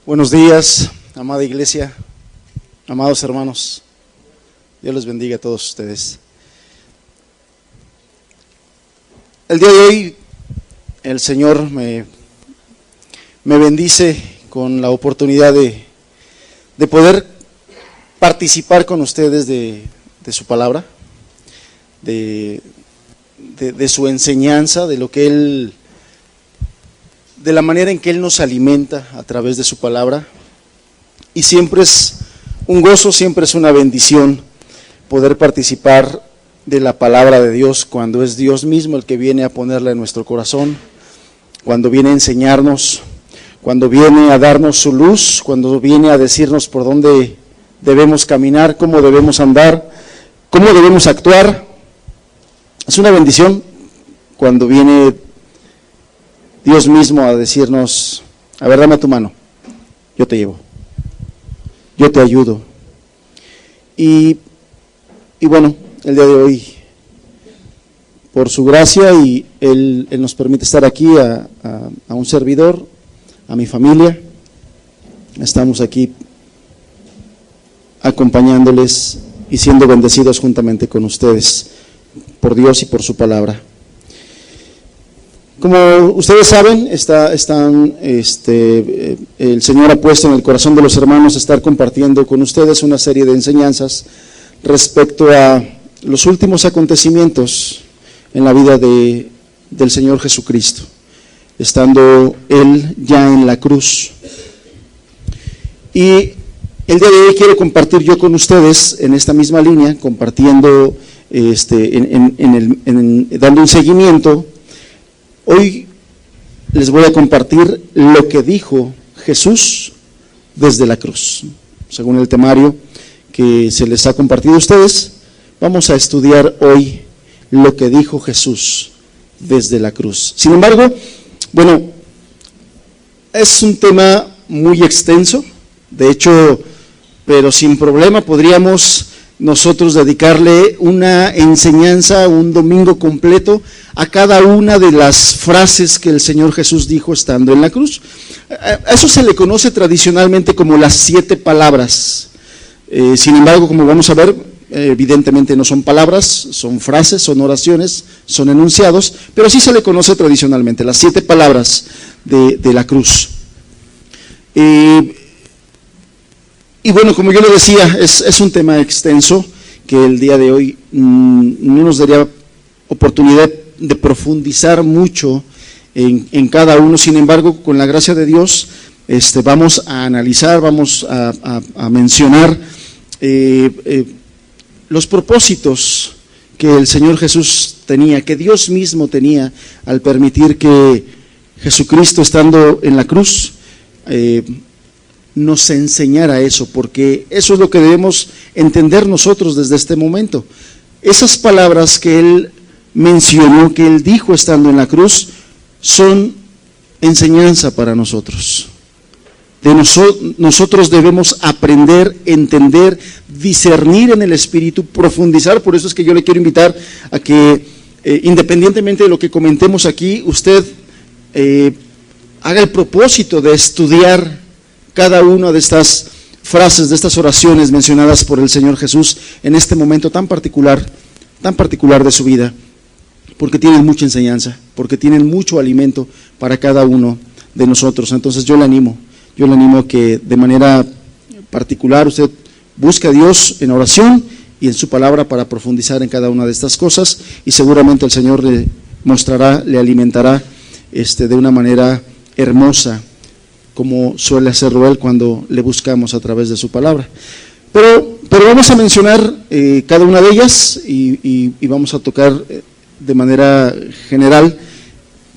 Buenos días, amada iglesia, amados hermanos. Dios les bendiga a todos ustedes. El día de hoy el Señor me bendice con la oportunidad de poder participar con ustedes de su palabra, de su enseñanza, de lo que Él, de la manera en que Él nos alimenta a través de su palabra. Y siempre es un gozo, siempre es una bendición poder participar de la palabra de Dios cuando es Dios mismo el que viene a ponerla en nuestro corazón, cuando viene a enseñarnos, cuando viene a darnos su luz, cuando viene a decirnos por dónde debemos caminar, cómo debemos andar, cómo debemos actuar. Es una bendición cuando viene Dios mismo a decirnos: a ver, dame tu mano, yo te llevo, yo te ayudo. Y bueno, el día de hoy, por su gracia, y Él nos permite estar aquí a un servidor, a mi familia. Estamos aquí acompañándoles y siendo bendecidos juntamente con ustedes por Dios y por su palabra. Como ustedes saben, el Señor ha puesto en el corazón de los hermanos estar compartiendo con ustedes una serie de enseñanzas respecto a los últimos acontecimientos en la vida del Señor Jesucristo, estando Él ya en la cruz. Y el día de hoy quiero compartir yo con ustedes en esta misma línea, compartiendo, dando un seguimiento. Hoy les voy a compartir lo que dijo Jesús desde la cruz. Según el temario que se les ha compartido a ustedes, vamos a estudiar hoy lo que dijo Jesús desde la cruz. Sin embargo, bueno, es un tema muy extenso, de hecho, pero sin problema podríamos nosotros dedicarle una enseñanza, un domingo completo a cada una de las frases que el Señor Jesús dijo estando en la cruz. A eso se le conoce tradicionalmente como las 7 palabras. Sin embargo, como vamos a ver, evidentemente no son palabras, son frases, son oraciones, son enunciados, pero sí se le conoce tradicionalmente las 7 palabras de la cruz. Y bueno, como yo le decía, es un tema extenso que el día de hoy no nos daría oportunidad de profundizar mucho en cada uno. Sin embargo, con la gracia de Dios, vamos a analizar, vamos a mencionar los propósitos que el Señor Jesús tenía, que Dios mismo tenía al permitir que Jesucristo, estando en la cruz, nos enseñara eso, porque eso es lo que debemos entender nosotros desde este momento. Esas palabras que Él mencionó, que Él dijo estando en la cruz, son enseñanza para nosotros. Nosotros debemos aprender, entender, discernir en el Espíritu, profundizar. Por eso es que yo le quiero invitar a que, independientemente de lo que comentemos aquí, usted haga el propósito de estudiar cada una de estas frases, de estas oraciones mencionadas por el Señor Jesús en este momento tan particular de su vida, porque tienen mucha enseñanza, porque tienen mucho alimento para cada uno de nosotros. Entonces yo le animo a que de manera particular usted busque a Dios en oración y en su palabra para profundizar en cada una de estas cosas, y seguramente el Señor le mostrará, le alimentará de una manera hermosa, como suele hacerlo Él cuando le buscamos a través de su palabra. Pero vamos a mencionar cada una de ellas y vamos a tocar de manera general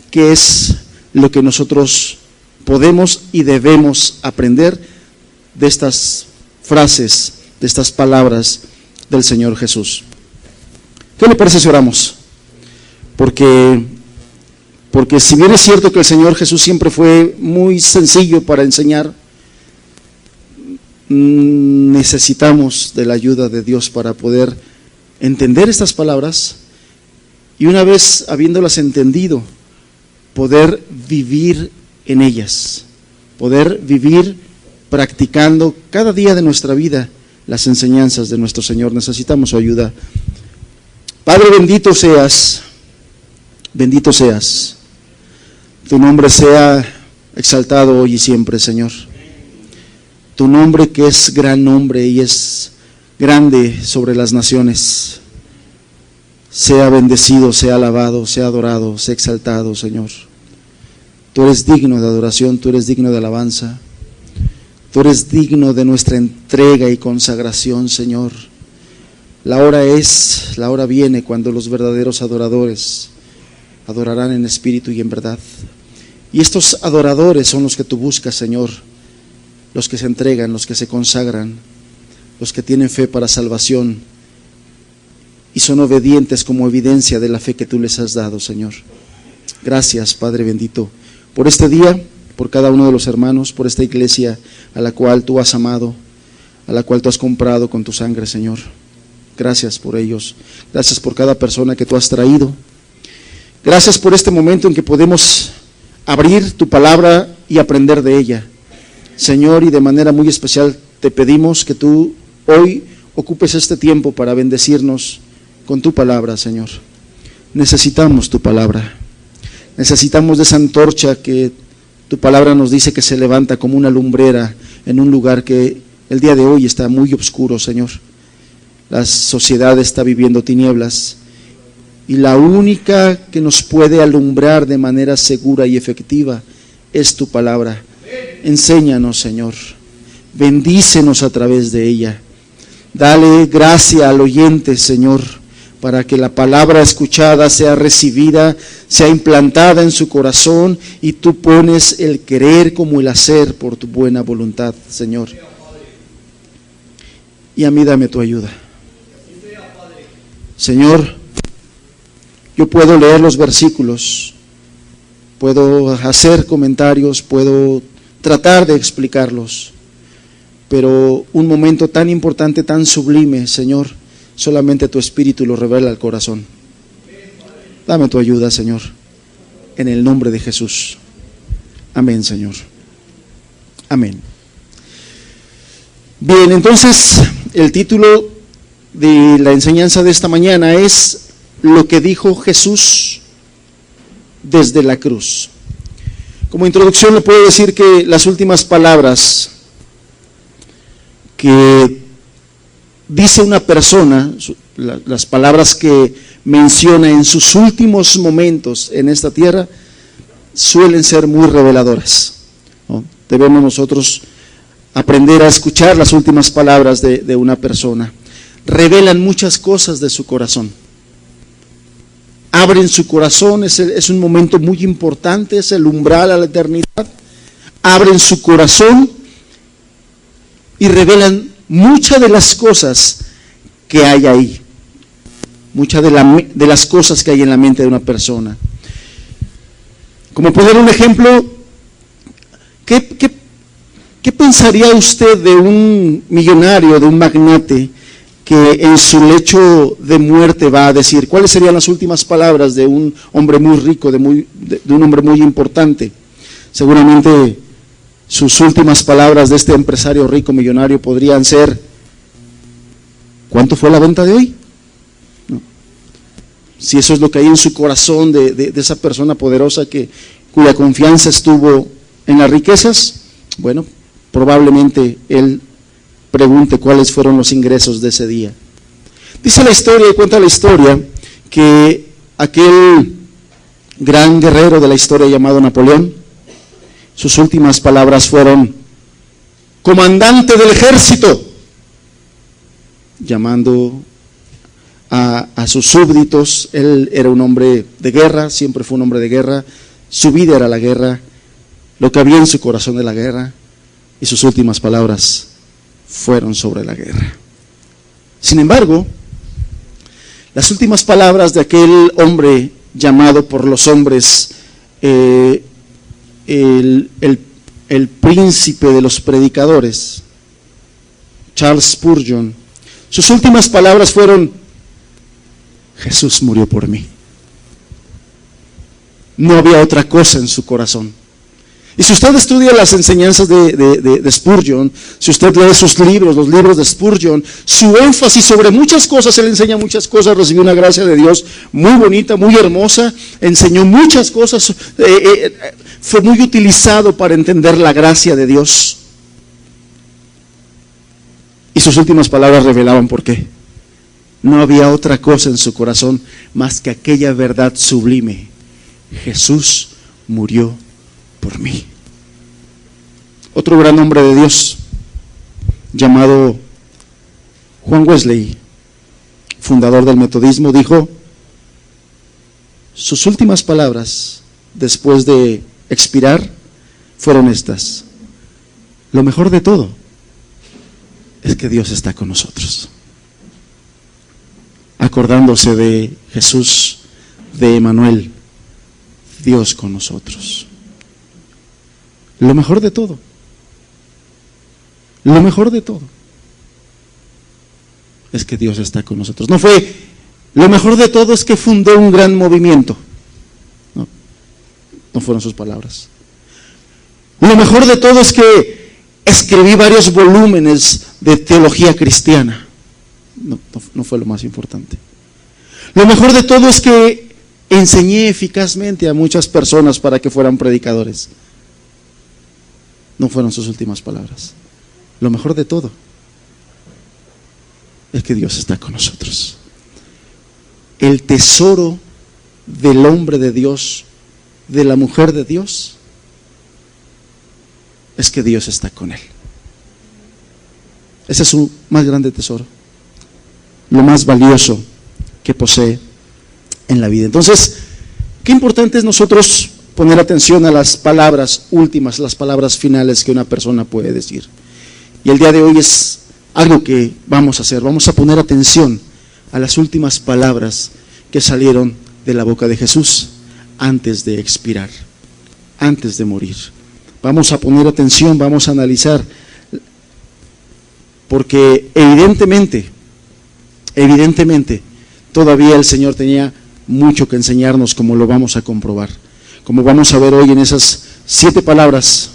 qué es lo que nosotros podemos y debemos aprender de estas frases, de estas palabras del Señor Jesús. ¿Qué le parece si oramos? Porque si bien es cierto que el Señor Jesús siempre fue muy sencillo para enseñar, necesitamos de la ayuda de Dios para poder entender estas palabras y, una vez habiéndolas entendido, poder vivir en ellas, poder vivir practicando cada día de nuestra vida las enseñanzas de nuestro Señor. Necesitamos su ayuda. Padre, bendito seas, bendito seas. Tu nombre sea exaltado hoy y siempre, Señor. Tu nombre, que es gran nombre y es grande sobre las naciones, sea bendecido, sea alabado, sea adorado, sea exaltado, Señor. Tú eres digno de adoración, tú eres digno de alabanza, tú eres digno de nuestra entrega y consagración, Señor. La hora viene cuando los verdaderos adoradores adorarán en espíritu y en verdad. Y estos adoradores son los que tú buscas, Señor, los que se entregan, los que se consagran, los que tienen fe para salvación y son obedientes como evidencia de la fe que tú les has dado, Señor. Gracias, Padre bendito, por este día, por cada uno de los hermanos, por esta iglesia a la cual tú has amado, a la cual tú has comprado con tu sangre, Señor. Gracias por ellos, gracias por cada persona que tú has traído. Gracias por este momento en que podemos abrir tu palabra y aprender de ella. Señor, y de manera muy especial te pedimos que tú hoy ocupes este tiempo para bendecirnos con tu palabra, Señor. Necesitamos tu palabra. Necesitamos de esa antorcha que tu palabra nos dice que se levanta como una lumbrera en un lugar que el día de hoy está muy oscuro, Señor. La sociedad está viviendo tinieblas y la única que nos puede alumbrar de manera segura y efectiva es tu palabra. Enséñanos, Señor. Bendícenos a través de ella. Dale gracia al oyente, Señor, para que la palabra escuchada sea recibida, sea implantada en su corazón y tú pones el querer como el hacer por tu buena voluntad, Señor. Y a mí dame tu ayuda. Señor, yo puedo leer los versículos, puedo hacer comentarios, puedo tratar de explicarlos, pero un momento tan importante, tan sublime, Señor, solamente tu Espíritu lo revela al corazón. Dame tu ayuda, Señor, en el nombre de Jesús. Amén, Señor. Amén. Bien, entonces el título de la enseñanza de esta mañana es lo que dijo Jesús desde la cruz. Como introducción le puedo decir que las últimas palabras que dice una persona, las palabras que menciona en sus últimos momentos en esta tierra, suelen ser muy reveladoras, ¿no? Debemos nosotros aprender a escuchar las últimas palabras de una persona. Revelan muchas cosas de su corazón. Abren su corazón, es un momento muy importante, es el umbral a la eternidad. Abren su corazón y revelan muchas de las cosas que hay ahí, muchas de las cosas que hay en la mente de una persona. Como poner un ejemplo, ¿qué pensaría usted de un millonario, de un magnate que en su lecho de muerte va a decir? ¿Cuáles serían las últimas palabras de un hombre muy rico, de un hombre muy importante? Seguramente sus últimas palabras de este empresario rico, millonario, podrían ser: ¿cuánto fue la venta de hoy? ¿No? Si eso es lo que hay en su corazón de esa persona poderosa cuya confianza estuvo en las riquezas, bueno, probablemente él pregunte cuáles fueron los ingresos de ese día. Dice la historia y cuenta la historia que aquel gran guerrero de la historia llamado Napoleón, sus últimas palabras fueron: comandante del ejército, llamando a sus súbditos. Él era un hombre de guerra, siempre fue un hombre de guerra, su vida era la guerra, lo que había en su corazón de la guerra, y sus últimas palabras fueron sobre la guerra. Sin embargo, las últimas palabras de aquel hombre llamado por los hombres el príncipe de los predicadores, Charles Spurgeon, sus últimas palabras fueron: Jesús murió por mí. No había otra cosa en su corazón. Y si usted estudia las enseñanzas de Spurgeon, si usted lee sus libros, los libros de Spurgeon, su énfasis sobre muchas cosas, él enseña muchas cosas, recibió una gracia de Dios muy bonita, muy hermosa, enseñó muchas cosas, fue muy utilizado para entender la gracia de Dios. Y sus últimas palabras revelaban por qué. No había otra cosa en su corazón más que aquella verdad sublime: Jesús murió por mí. Otro gran hombre de Dios, llamado Juan Wesley, fundador del metodismo, dijo, sus últimas palabras después de expirar fueron estas: lo mejor de todo es que Dios está con nosotros. Acordándose de Jesús, de Emmanuel, Dios con nosotros. Lo mejor de todo. Lo mejor de todo es que Dios está con nosotros. No fue, lo mejor de todo es que fundó un gran movimiento. No, no fueron sus palabras. Lo mejor de todo es que escribí varios volúmenes de teología cristiana. No fue lo más importante. Lo mejor de todo es que enseñé eficazmente a muchas personas para que fueran predicadores. No fueron sus últimas palabras. Lo mejor de todo es que Dios está con nosotros. El tesoro del hombre de Dios, de la mujer de Dios, es que Dios está con él. Ese es su más grande tesoro, lo más valioso que posee en la vida. Entonces, qué importante es nosotros poner atención a las palabras últimas, las palabras finales que una persona puede decir. Y el día de hoy es algo que vamos a hacer. Vamos a poner atención a las últimas palabras que salieron de la boca de Jesús antes de expirar, antes de morir. Vamos a poner atención, vamos a analizar, porque evidentemente, todavía el Señor tenía mucho que enseñarnos, como lo vamos a comprobar, como vamos a ver hoy en esas 7 palabras,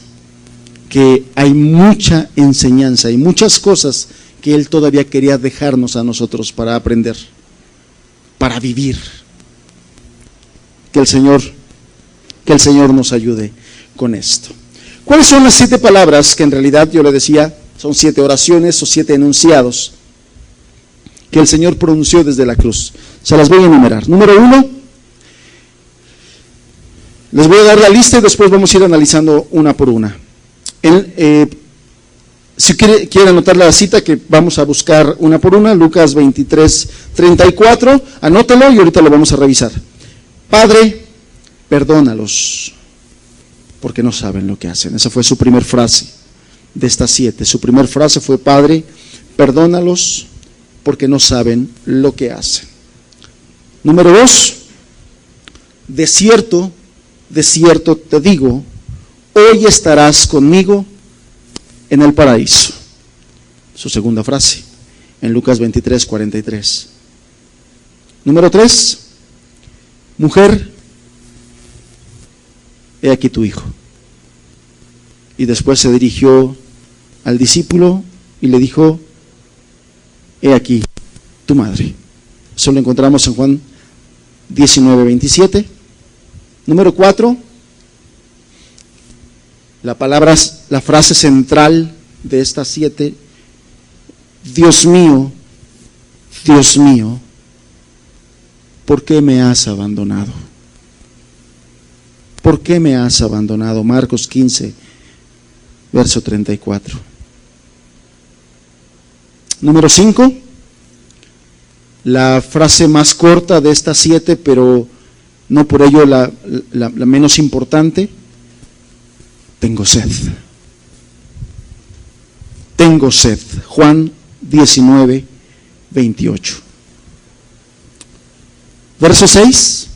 que hay mucha enseñanza y muchas cosas que Él todavía quería dejarnos a nosotros para aprender, para vivir. Que el Señor nos ayude con esto. ¿Cuáles son las 7 palabras que en realidad yo le decía son 7 oraciones o 7 enunciados que el Señor pronunció desde la cruz? Se las voy a enumerar. Número 1, les voy a dar la lista y después vamos a ir analizando una por una. Si quiere anotar la cita que vamos a buscar una por una, Lucas 23:34, anótalo y ahorita lo vamos a revisar. Padre, perdónalos, porque no saben lo que hacen. Esa fue su primer frase de estas 7. Su primer frase fue: Padre, perdónalos, porque no saben lo que hacen. Número 2, de cierto te digo, hoy estarás conmigo en el paraíso. Su segunda frase, en Lucas 23:43. Número 3, mujer, he aquí tu hijo. Y después se dirigió al discípulo y le dijo: he aquí tu madre. Eso lo encontramos en Juan 19:27. Número 4, la frase central de estas 7: Dios mío, ¿por qué me has abandonado? ¿Por qué me has abandonado? Marcos 15, verso 34. Número 5, la frase más corta de estas 7, pero no por ello la menos importante: tengo sed. Tengo sed. Juan 19:28. Verso 6.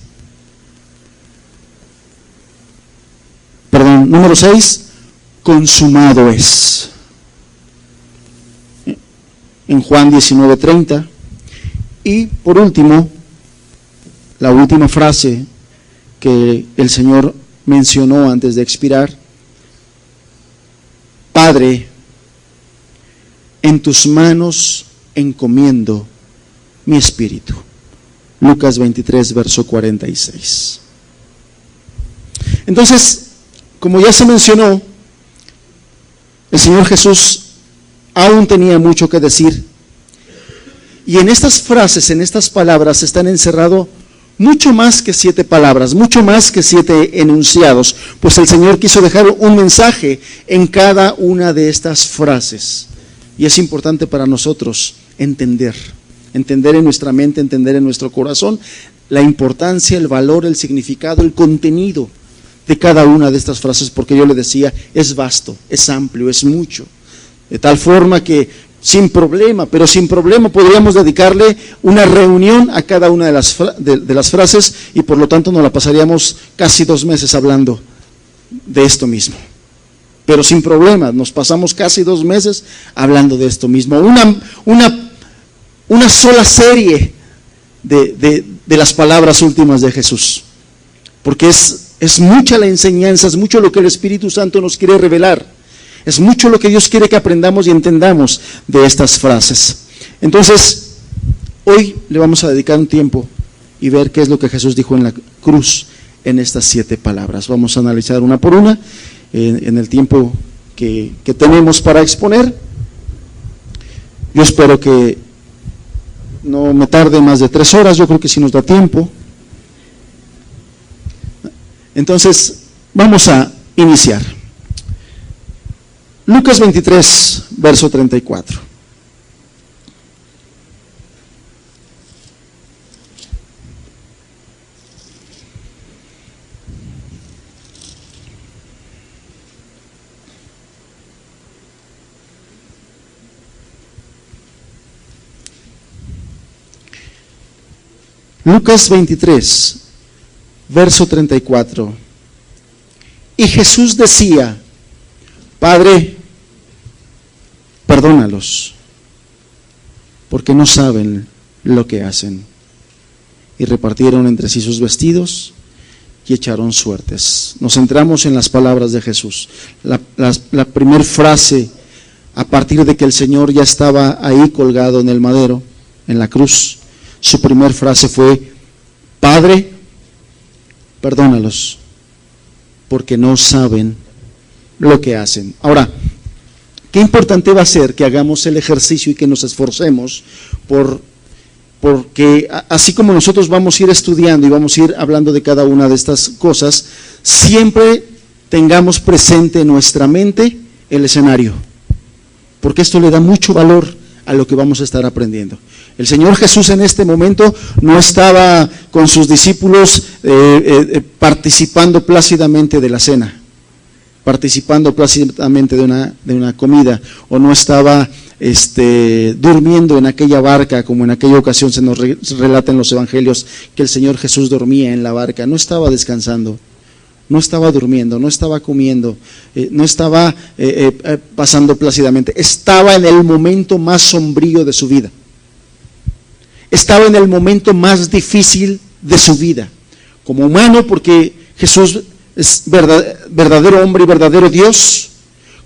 Número 6. Consumado es. En Juan 19:30. Y por último, la última frase que el Señor mencionó antes de expirar Padre, en tus manos encomiendo mi espíritu. Lucas 23, verso 46. Entonces, como ya se mencionó, el Señor Jesús aún tenía mucho que decir. Y en estas frases, en estas palabras, están encerrado mucho más que 7 palabras, mucho más que 7 enunciados, pues el Señor quiso dejar un mensaje en cada una de estas frases. Y es importante para nosotros entender en nuestra mente, entender en nuestro corazón la importancia, el valor, el significado, el contenido de cada una de estas frases, porque yo le decía, es vasto, es amplio, es mucho, de tal forma que sin problema podríamos dedicarle una reunión a cada una de las frases, y por lo tanto nos la pasaríamos casi 2 meses hablando de esto mismo. Pero sin problema, nos pasamos casi 2 meses hablando de esto mismo. Una sola serie de las palabras últimas de Jesús. Porque es mucha la enseñanza, es mucho lo que el Espíritu Santo nos quiere revelar. Es mucho lo que Dios quiere que aprendamos y entendamos de estas frases. Entonces, hoy le vamos a dedicar un tiempo y ver qué es lo que Jesús dijo en la cruz en estas 7 palabras. Vamos a analizar una por una en el tiempo que tenemos para exponer. Yo espero que no me tarde más de 3 horas, yo creo que sí nos da tiempo. Entonces, vamos a iniciar. Lucas 23, verso 34. Lucas 23, verso 34. Y Jesús decía: Padre, perdónalos, porque no saben lo que hacen. Y repartieron entre sí sus vestidos y echaron suertes. Nos centramos en las palabras de Jesús. La primera frase, a partir de que el Señor ya estaba ahí colgado en el madero, en la cruz, su primera frase fue: Padre, perdónalos, porque no saben lo que hacen. Ahora, qué importante va a ser que hagamos el ejercicio y que nos esforcemos porque así como nosotros vamos a ir estudiando y vamos a ir hablando de cada una de estas cosas, siempre tengamos presente en nuestra mente el escenario, porque esto le da mucho valor a lo que vamos a estar aprendiendo. El Señor Jesús en este momento no estaba con sus discípulos participando plácidamente de la cena, participando plácidamente de una comida, o no estaba durmiendo en aquella barca, como en aquella ocasión se nos relata en los evangelios que el Señor Jesús dormía en la barca. No estaba descansando, no estaba durmiendo, no estaba comiendo, no estaba pasando plácidamente. Estaba en el momento más sombrío de su vida. Estaba en el momento más difícil de su vida. Como humano, porque Jesús es verdadero hombre y verdadero Dios.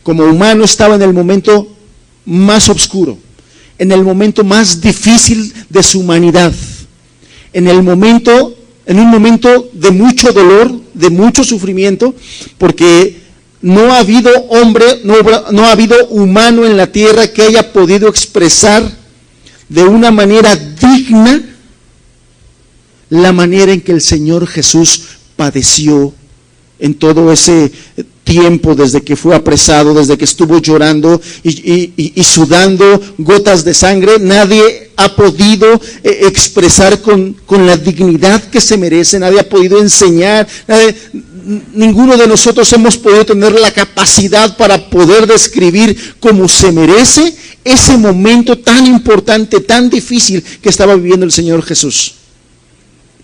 Como humano estaba en el momento más oscuro, en el momento más difícil de su humanidad, en un momento de mucho dolor, de mucho sufrimiento, porque no ha habido hombre, no ha habido humano en la tierra que haya podido expresar de una manera digna la manera en que el Señor Jesús padeció en todo ese tiempo, desde que fue apresado, desde que estuvo llorando y sudando gotas de sangre. Nadie ha podido expresar con la dignidad que se merece, nadie ha podido enseñar, ninguno de nosotros hemos podido tener la capacidad para poder describir como se merece ese momento tan importante, tan difícil que estaba viviendo el Señor Jesús.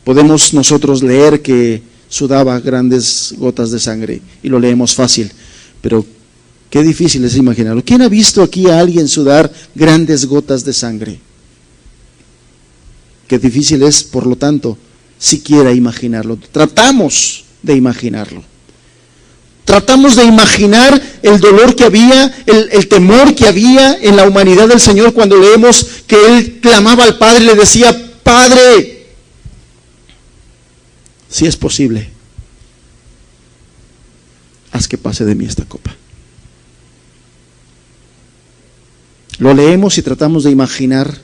Podemos nosotros leer que sudaba grandes gotas de sangre y lo leemos fácil, pero qué difícil es imaginarlo. ¿Quién ha visto aquí a alguien sudar grandes gotas de sangre? Qué difícil es, por lo tanto, siquiera imaginarlo. Tratamos de imaginarlo. Tratamos de imaginar el dolor que había, el temor que había en la humanidad del Señor cuando leemos que Él clamaba al Padre y le decía: Padre, si es posible, haz que pase de mí esta copa. Lo leemos y tratamos de imaginar,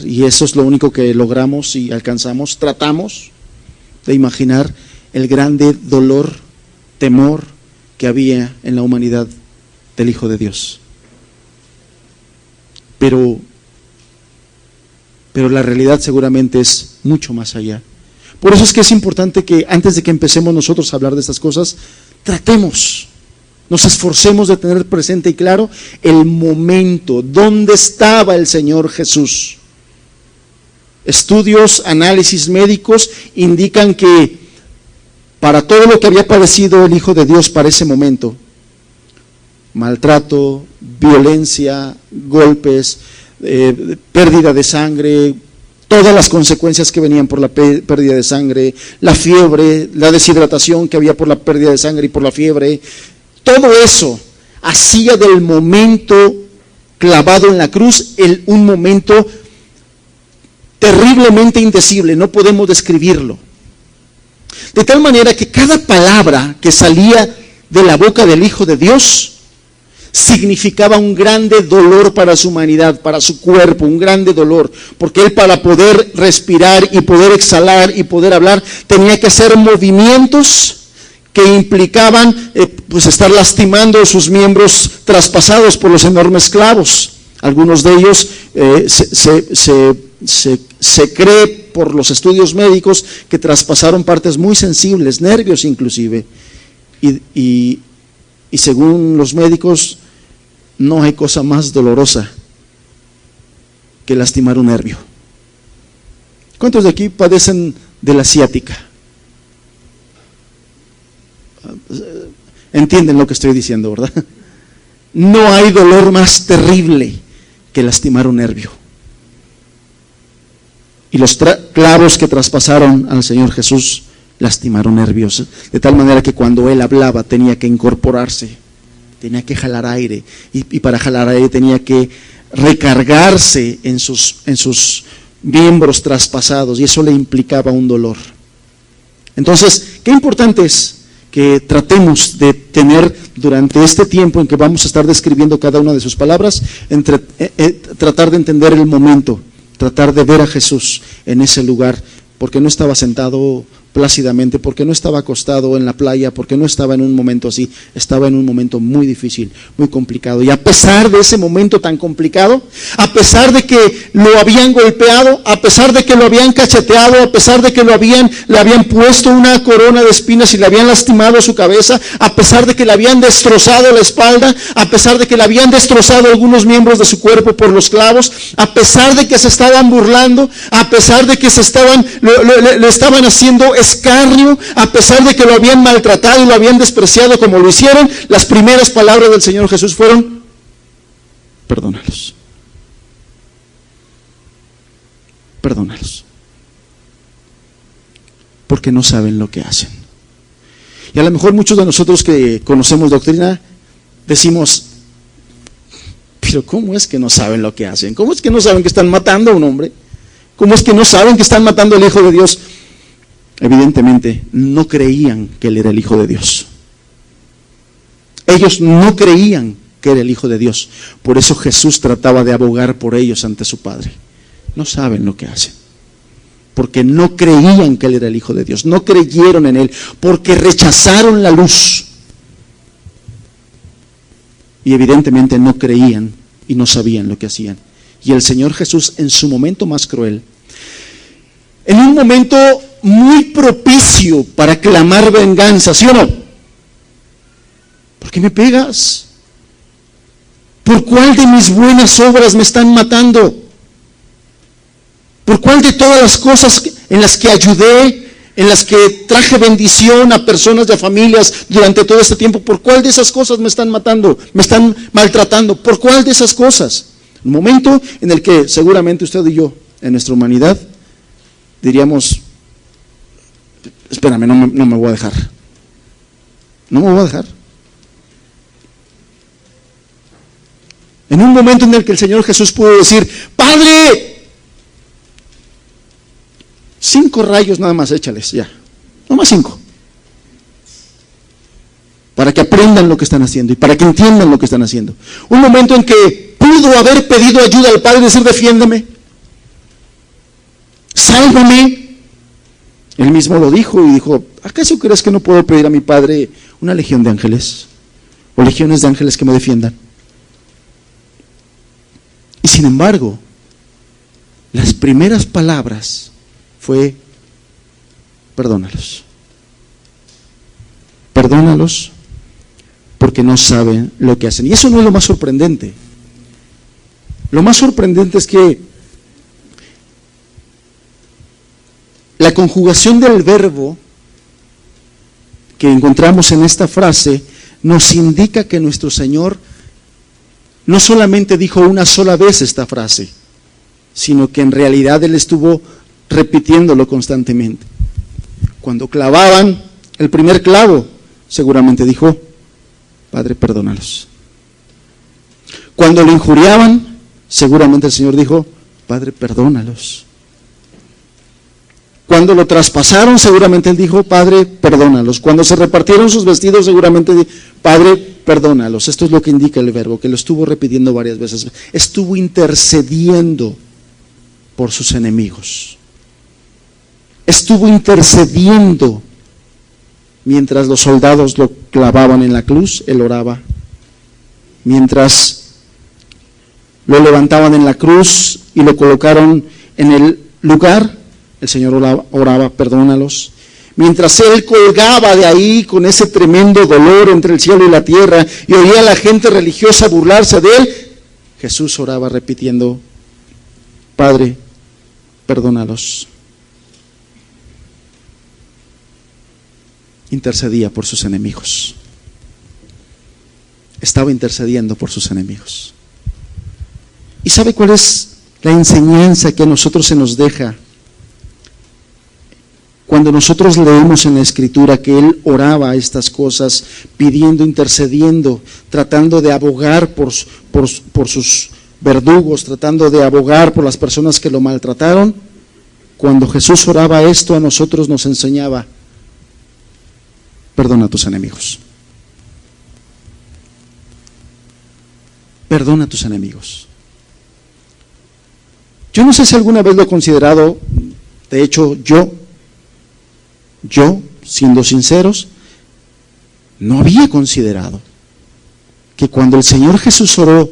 y eso es lo único que logramos y alcanzamos. Tratamos de imaginar el grande dolor, temor que había en la humanidad del Hijo de Dios. Pero la realidad seguramente es mucho más allá. Por eso es que es importante que antes de que empecemos nosotros a hablar de estas cosas, nos esforcemos de tener presente y claro el momento, dónde estaba el Señor Jesús. Estudios, análisis médicos indican que para todo lo que había padecido el Hijo de Dios para ese momento, maltrato, violencia, golpes, pérdida de sangre, todas las consecuencias que venían por la pérdida de sangre, la fiebre, la deshidratación que había por la pérdida de sangre y por la fiebre, todo eso hacía del momento clavado en la cruz un momento terriblemente indecible, no podemos describirlo. De tal manera que cada palabra que salía de la boca del Hijo de Dios significaba un grande dolor para su humanidad, para su cuerpo, un grande dolor, porque Él, para poder respirar y poder exhalar y poder hablar, tenía que hacer movimientos que implicaban pues estar lastimando sus miembros traspasados por los enormes clavos. Algunos de ellos se cree por los estudios médicos que traspasaron partes muy sensibles, nervios inclusive, y según los médicos no hay cosa más dolorosa que lastimar un nervio. ¿Cuántos de aquí padecen de la ciática? Entienden lo que estoy diciendo, ¿verdad? No hay dolor más terrible que lastimar un nervio. Y los clavos que traspasaron al Señor Jesús lastimaron nervios, de tal manera que cuando Él hablaba tenía que incorporarse, tenía que jalar aire, y para jalar aire tenía que recargarse en sus miembros traspasados, y eso le implicaba un dolor. Entonces, qué importante es que tratemos de tener durante este tiempo en que vamos a estar describiendo cada una de sus palabras, tratar de entender el momento, tratar de ver a Jesús en ese lugar, porque no estaba sentado plácidamente, porque no estaba acostado en la playa, porque no estaba en un momento así, estaba en un momento muy difícil, muy complicado. Y a pesar de ese momento tan complicado, a pesar de que lo habían golpeado, a pesar de que lo habían cacheteado, a pesar de que le habían puesto una corona de espinas y le habían lastimado su cabeza, a pesar de que le habían destrozado la espalda, a pesar de que le habían destrozado algunos miembros de su cuerpo por los clavos, a pesar de que se estaban burlando, a pesar de que le estaban haciendo escarnio, a pesar de que lo habían maltratado y lo habían despreciado como lo hicieron, las primeras palabras del Señor Jesús fueron: perdónalos. Perdónalos. Porque no saben lo que hacen. Y a lo mejor muchos de nosotros que conocemos doctrina decimos: pero ¿cómo es que no saben lo que hacen? ¿Cómo es que no saben que están matando a un hombre? ¿Cómo es que no saben que están matando al Hijo de Dios? Evidentemente no creían que Él era el Hijo de Dios. Ellos no creían que era el Hijo de Dios. Por eso Jesús trataba de abogar por ellos ante su Padre. No saben lo que hacen, porque no creían que Él era el Hijo de Dios. No creyeron en Él, porque rechazaron la luz. Y evidentemente no creían y no sabían lo que hacían. Y el Señor Jesús, en su momento más cruel, en un momento muy propicio para clamar venganza, ¿sí o no? ¿Por qué me pegas? ¿Por cuál de mis buenas obras me están matando? ¿Por cuál de todas las cosas en las que ayudé, en las que traje bendición a personas y a familias durante todo este tiempo, por cuál de esas cosas me están matando, me están maltratando? ¿Por cuál de esas cosas? Un momento en el que seguramente usted y yo, en nuestra humanidad, diríamos: espérame, no me voy a dejar. No me voy a dejar. En un momento en el que el Señor Jesús pudo decir, Padre, 5 rayos nada más, échales, ya, no más 5. Para que aprendan lo que están haciendo y para que entiendan lo que están haciendo. Un momento en que pudo haber pedido ayuda al Padre y decir, defiéndeme, sálvame. Él mismo lo dijo y dijo, ¿acaso crees que no puedo pedir a mi Padre una legión de ángeles? O legiones de ángeles que me defiendan. Y sin embargo, las primeras palabras fue, perdónalos. Perdónalos porque no saben lo que hacen. Y eso no es lo más sorprendente. Lo más sorprendente es que la conjugación del verbo que encontramos en esta frase nos indica que nuestro Señor no solamente dijo una sola vez esta frase, sino que en realidad Él estuvo repitiéndolo constantemente. Cuando clavaban el primer clavo, seguramente dijo, Padre, perdónalos. Cuando lo injuriaban, seguramente el Señor dijo, Padre, perdónalos. Cuando lo traspasaron, seguramente Él dijo, Padre, perdónalos. Cuando se repartieron sus vestidos, seguramente dijo, Padre, perdónalos. Esto es lo que indica el verbo, que lo estuvo repitiendo varias veces. Estuvo intercediendo por sus enemigos. Estuvo intercediendo mientras los soldados lo clavaban en la cruz, Él oraba. Mientras lo levantaban en la cruz y lo colocaron en el lugar, el Señor oraba, perdónalos. Mientras Él colgaba de ahí con ese tremendo dolor entre el cielo y la tierra y oía a la gente religiosa burlarse de Él, Jesús oraba repitiendo, Padre, perdónalos. Intercedía por sus enemigos. Estaba intercediendo por sus enemigos. ¿Y sabe cuál es la enseñanza que a nosotros se nos deja? Cuando nosotros leemos en la Escritura que Él oraba estas cosas, pidiendo, intercediendo, tratando de abogar por sus verdugos, tratando de abogar por las personas que lo maltrataron, cuando Jesús oraba esto a nosotros nos enseñaba, perdona a tus enemigos. Perdona a tus enemigos. Yo no sé si alguna vez lo he considerado, de hecho yo, siendo sinceros, no había considerado que cuando el Señor Jesús oró,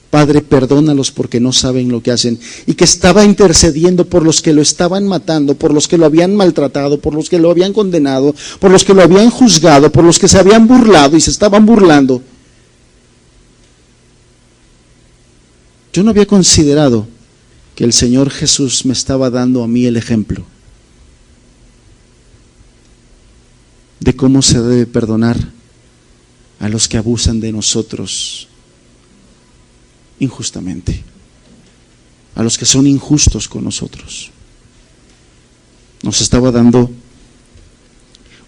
Padre, perdónalos porque no saben lo que hacen, y que estaba intercediendo por los que lo estaban matando, por los que lo habían maltratado, por los que lo habían condenado, por los que lo habían juzgado, por los que se habían burlado y se estaban burlando. Yo no había considerado que el Señor Jesús me estaba dando a mí el ejemplo de cómo se debe perdonar a los que abusan de nosotros injustamente, a los que son injustos con nosotros. Nos estaba dando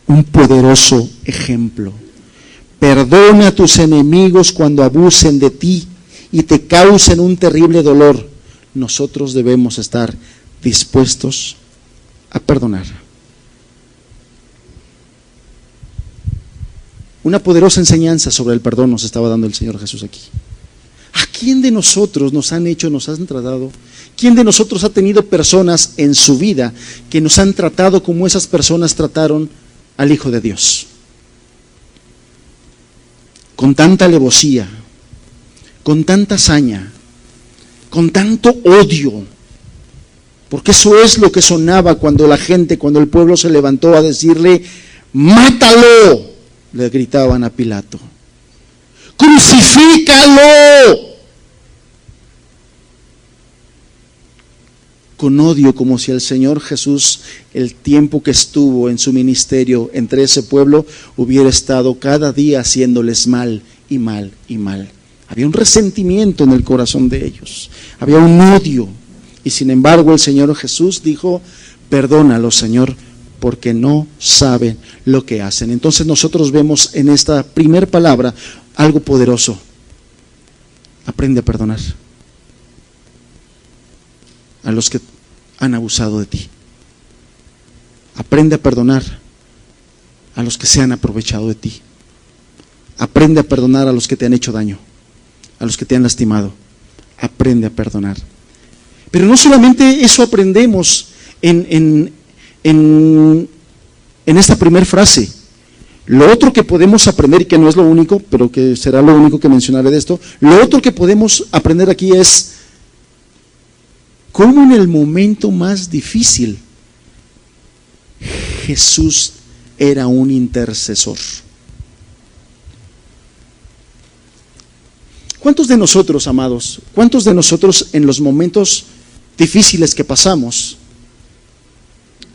un poderoso ejemplo. Perdona a tus enemigos cuando abusen de ti y te causen un terrible dolor. Nosotros debemos estar dispuestos a perdonar. Una poderosa enseñanza sobre el perdón nos estaba dando el Señor Jesús aquí. ¿A quién de nosotros nos han tratado? ¿Quién de nosotros ha tenido personas en su vida que nos han tratado como esas personas trataron al Hijo de Dios? Con tanta alevosía, con tanta hazaña, con tanto odio. Porque eso es lo que sonaba cuando el pueblo se levantó a decirle, ¡mátalo!, le gritaban a Pilato. ¡Crucifícalo! Con odio, como si el Señor Jesús, el tiempo que estuvo en su ministerio entre ese pueblo, hubiera estado cada día haciéndoles mal y mal y mal. Había un resentimiento en el corazón de ellos, había un odio, y sin embargo el Señor Jesús dijo, perdónalos, Señor, porque no saben lo que hacen. Entonces nosotros vemos en esta primer palabra algo poderoso. Aprende a perdonar a los que han abusado de ti. Aprende a perdonar a los que se han aprovechado de ti. Aprende a perdonar a los que te han hecho daño, a los que te han lastimado. Aprende a perdonar. Pero no solamente eso aprendemos en esta primera frase. Lo otro que podemos aprender, y que no es lo único, pero que será lo único que mencionaré de esto, lo otro que podemos aprender aquí es cómo en el momento más difícil Jesús era un intercesor. ¿Cuántos de nosotros, amados, cuántos de nosotros en los momentos difíciles que pasamos,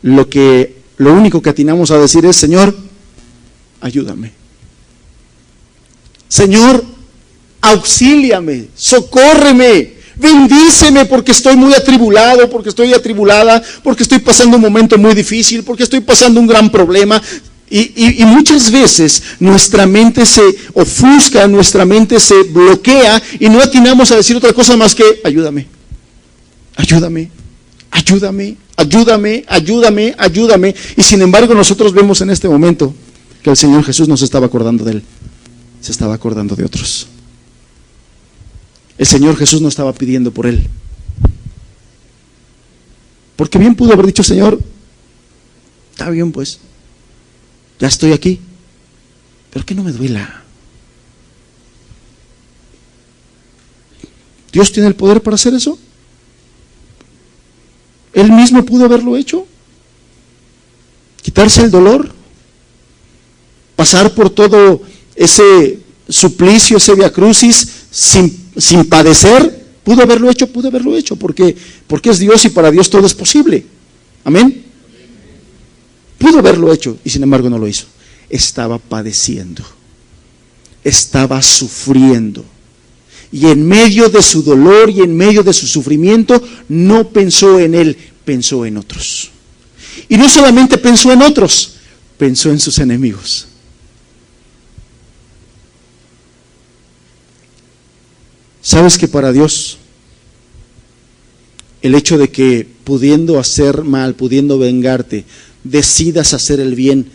lo único que atinamos a decir es: Señor, ayúdame. Señor, auxíliame, socórreme, bendíceme porque estoy muy atribulado, porque estoy atribulada, porque estoy pasando un momento muy difícil, porque estoy pasando un gran problema. Y muchas veces nuestra mente se ofusca, nuestra mente se bloquea y no atinamos a decir otra cosa más que: ayúdame, ayúdame, ayúdame, ayúdame, ayúdame, ayúdame. Y sin embargo nosotros vemos en este momento que el Señor Jesús no se estaba acordando de él, se estaba acordando de otros. El Señor Jesús no estaba pidiendo por él, porque bien pudo haber dicho: Señor, está bien, pues ya estoy aquí, pero que no me duela. ¿Dios tiene el poder para hacer eso? Él mismo pudo haberlo hecho, quitarse el dolor, pasar por todo ese suplicio, ese viacrucis sin padecer. Pudo haberlo hecho, porque es Dios y para Dios todo es posible. Amén. Pudo haberlo hecho y sin embargo no lo hizo. Estaba padeciendo, estaba sufriendo, y en medio de su dolor y en medio de su sufrimiento no pensó en él, pensó en otros. Y no solamente pensó en otros, pensó en sus enemigos. ¿Sabes que para Dios el hecho de que pudiendo hacer mal, pudiendo vengarte, decidas hacer el bien,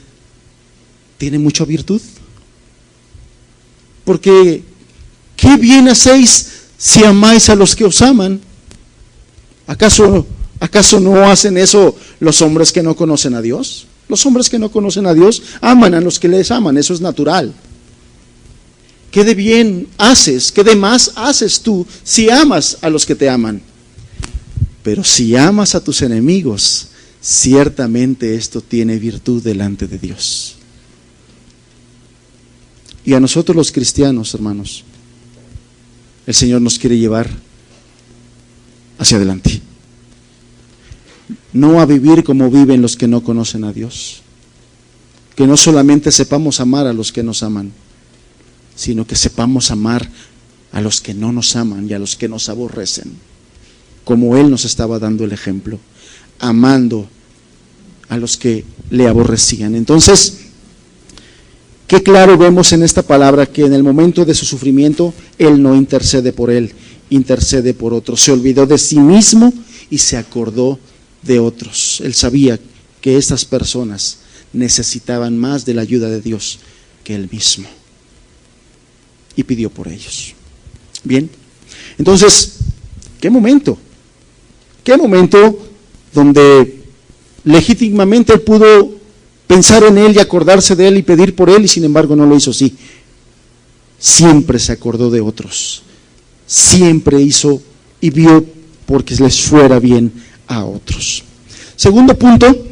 tiene mucha virtud? Porque ¿qué bien hacéis si amáis a los que os aman? ¿Acaso no hacen eso los hombres que no conocen a Dios? Los hombres que no conocen a Dios aman a los que les aman, eso es natural. ¿Qué de bien haces? ¿Qué de más haces tú si amas a los que te aman? Pero si amas a tus enemigos, ciertamente esto tiene virtud delante de Dios. Y a nosotros los cristianos, hermanos, el Señor nos quiere llevar hacia adelante. No a vivir como viven los que no conocen a Dios. Que no solamente sepamos amar a los que nos aman, sino que sepamos amar a los que no nos aman y a los que nos aborrecen, como Él nos estaba dando el ejemplo, amando a los que le aborrecían. Entonces, qué claro vemos en esta palabra que en el momento de su sufrimiento, Él no intercede por él, intercede por otros. Se olvidó de sí mismo y se acordó de otros. Él sabía que estas personas necesitaban más de la ayuda de Dios que Él mismo, y pidió por ellos. Bien, entonces, ¿qué momento donde legítimamente Él pudo pensar en él y acordarse de él y pedir por él, y sin embargo no lo hizo así? Siempre se acordó de otros, siempre hizo y vio porque les fuera bien a otros. Segundo punto,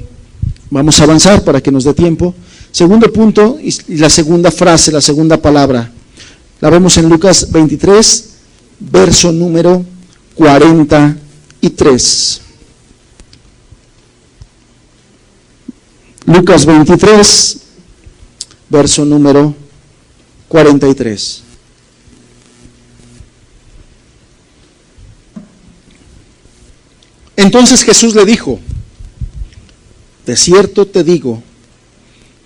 vamos a avanzar para que nos dé tiempo. Segundo punto, y la segunda frase, la segunda palabra, la vemos en Lucas 23, verso número 43. Lucas 23, verso número 43. Entonces Jesús le dijo: de cierto te digo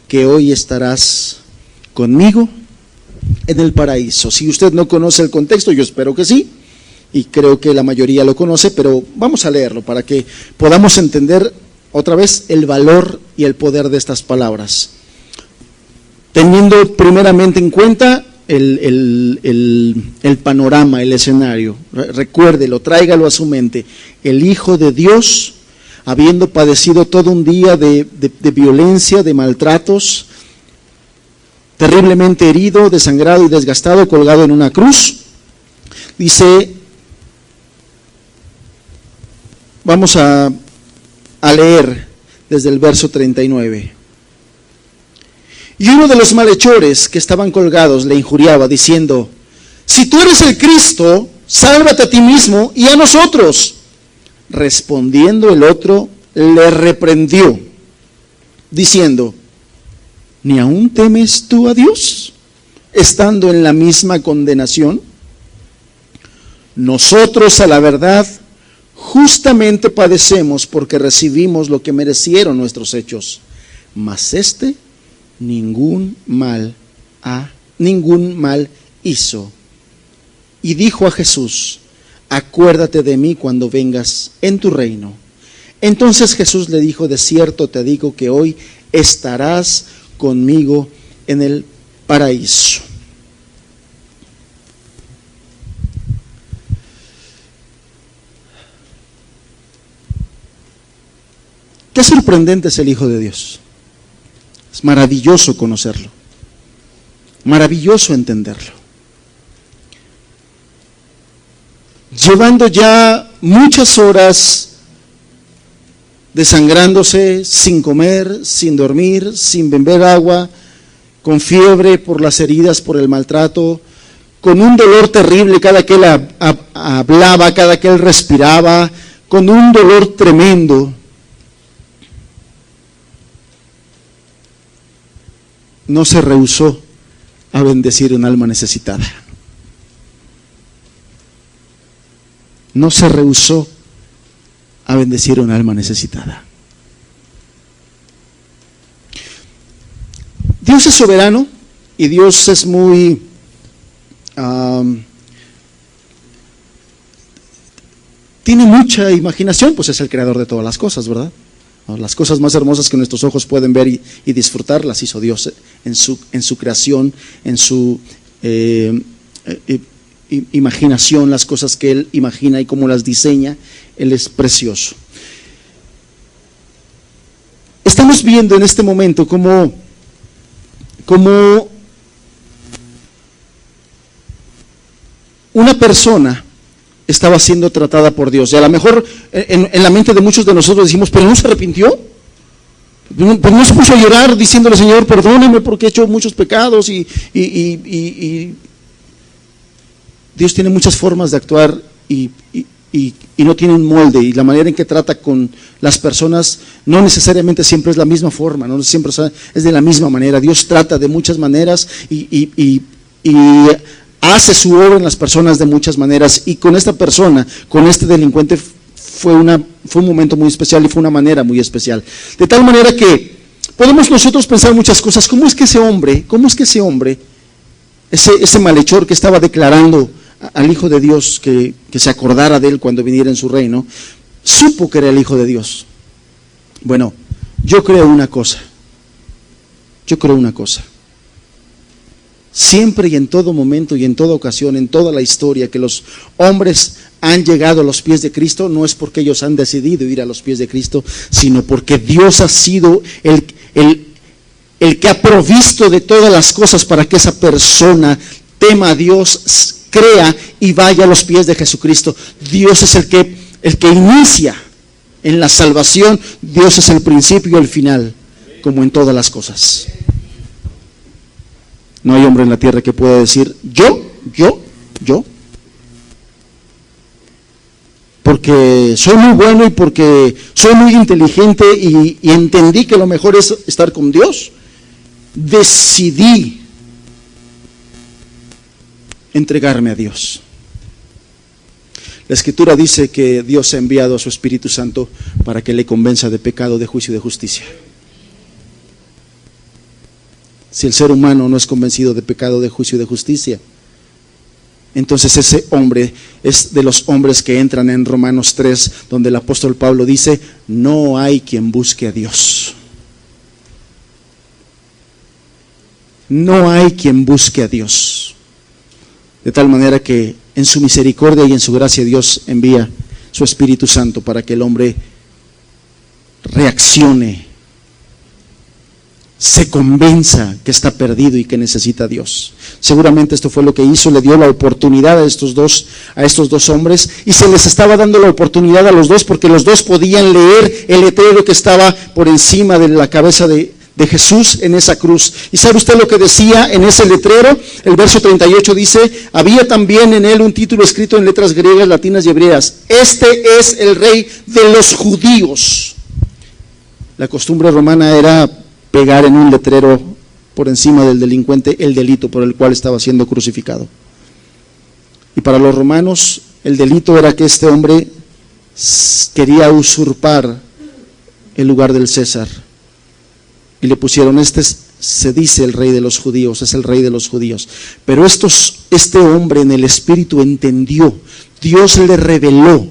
que hoy estarás conmigo en el paraíso. Si usted no conoce el contexto, yo espero que sí, y creo que la mayoría lo conoce, pero vamos a leerlo para que podamos entender otra vez el valor y el poder de estas palabras. Teniendo primeramente en cuenta el panorama, el escenario, recuérdelo, tráigalo a su mente. El Hijo de Dios, habiendo padecido todo un día de violencia, de maltratos, terriblemente herido, desangrado y desgastado, colgado en una cruz, dice, vamos a leer desde el verso 39. Y uno de los malhechores que estaban colgados le injuriaba, diciendo, si tú eres el Cristo, sálvate a ti mismo y a nosotros. Respondiendo el otro, le reprendió, diciendo, ¿ni aún temes tú a Dios, estando en la misma condenación? Nosotros, a la verdad, justamente padecemos porque recibimos lo que merecieron nuestros hechos, mas ningún mal hizo. Y dijo a Jesús, acuérdate de mí cuando vengas en tu reino. Entonces Jesús le dijo, de cierto te digo que hoy estarás conmigo en el paraíso. Qué sorprendente es el Hijo de Dios. Es maravilloso conocerlo, maravilloso entenderlo. Llevando ya muchas horas desangrándose, sin comer, sin dormir, sin beber agua, con fiebre por las heridas, por el maltrato, con un dolor terrible cada que él hablaba, cada que él respiraba, con un dolor tremendo. No se rehusó a bendecir un alma necesitada. No se rehusó a bendecir un alma necesitada. Dios es soberano y Dios es muy tiene mucha imaginación, pues es el creador de todas las cosas, ¿verdad? Las cosas más hermosas que nuestros ojos pueden ver y disfrutar, las hizo Dios en su creación, en su imaginación, las cosas que Él imagina y cómo las diseña. Él es precioso. Estamos viendo en este momento cómo una persona estaba siendo tratada por Dios. Y a lo mejor en la mente de muchos de nosotros decimos, pero no se arrepintió, pero no se puso a llorar diciéndole, Señor, perdóname porque he hecho muchos pecados y Dios tiene muchas formas de actuar y no tiene un molde, y la manera en que trata con las personas no necesariamente siempre es la misma forma, no siempre es de la misma manera. Dios trata de muchas maneras y hace su obra en las personas de muchas maneras, y con esta persona, con este delincuente, fue un momento muy especial y fue una manera muy especial. De tal manera que podemos nosotros pensar muchas cosas. ¿Cómo es que ese hombre, ese malhechor que estaba declarando al Hijo de Dios que se acordara de él cuando viniera en su reino, supo que era el Hijo de Dios? Bueno, yo creo una cosa. Siempre y en todo momento y en toda ocasión, en toda la historia que los hombres han llegado a los pies de Cristo, no es porque ellos han decidido ir a los pies de Cristo, sino porque Dios ha sido el que ha provisto de todas las cosas para que esa persona tema a Dios, crea y vaya a los pies de Jesucristo. Dios es el que inicia en la salvación. Dios es el principio y el final, como en todas las cosas. No hay hombre en la tierra que pueda decir yo, porque soy muy bueno y porque soy muy inteligente y entendí que lo mejor es estar con Dios, decidí entregarme a Dios. La Escritura dice que Dios ha enviado a su Espíritu Santo para que le convenza de pecado, de juicio y de justicia. Si el ser humano no es convencido de pecado, de juicio y de justicia, entonces ese hombre es de los hombres que entran en Romanos 3, donde el apóstol Pablo dice: no hay quien busque a Dios. No hay quien busque a Dios. De tal manera que en su misericordia y en su gracia Dios envía su Espíritu Santo para que el hombre reaccione, se convenza que está perdido y que necesita a Dios. Seguramente esto fue lo que hizo, le dio la oportunidad a estos dos hombres, y se les estaba dando la oportunidad a los dos porque los dos podían leer el letrero que estaba por encima de la cabeza de Jesús en esa cruz. ¿Y sabe usted lo que decía en ese letrero? El verso 38 dice: había también en él un título escrito en letras griegas, latinas y hebreas: este es el Rey de los judíos. La costumbre romana era pegar en un letrero por encima del delincuente el delito por el cual estaba siendo crucificado. Y para los romanos el delito era que este hombre quería usurpar el lugar del César. Y le pusieron: se dice el Rey de los judíos, es el Rey de los judíos. Pero este hombre en el Espíritu entendió, Dios le reveló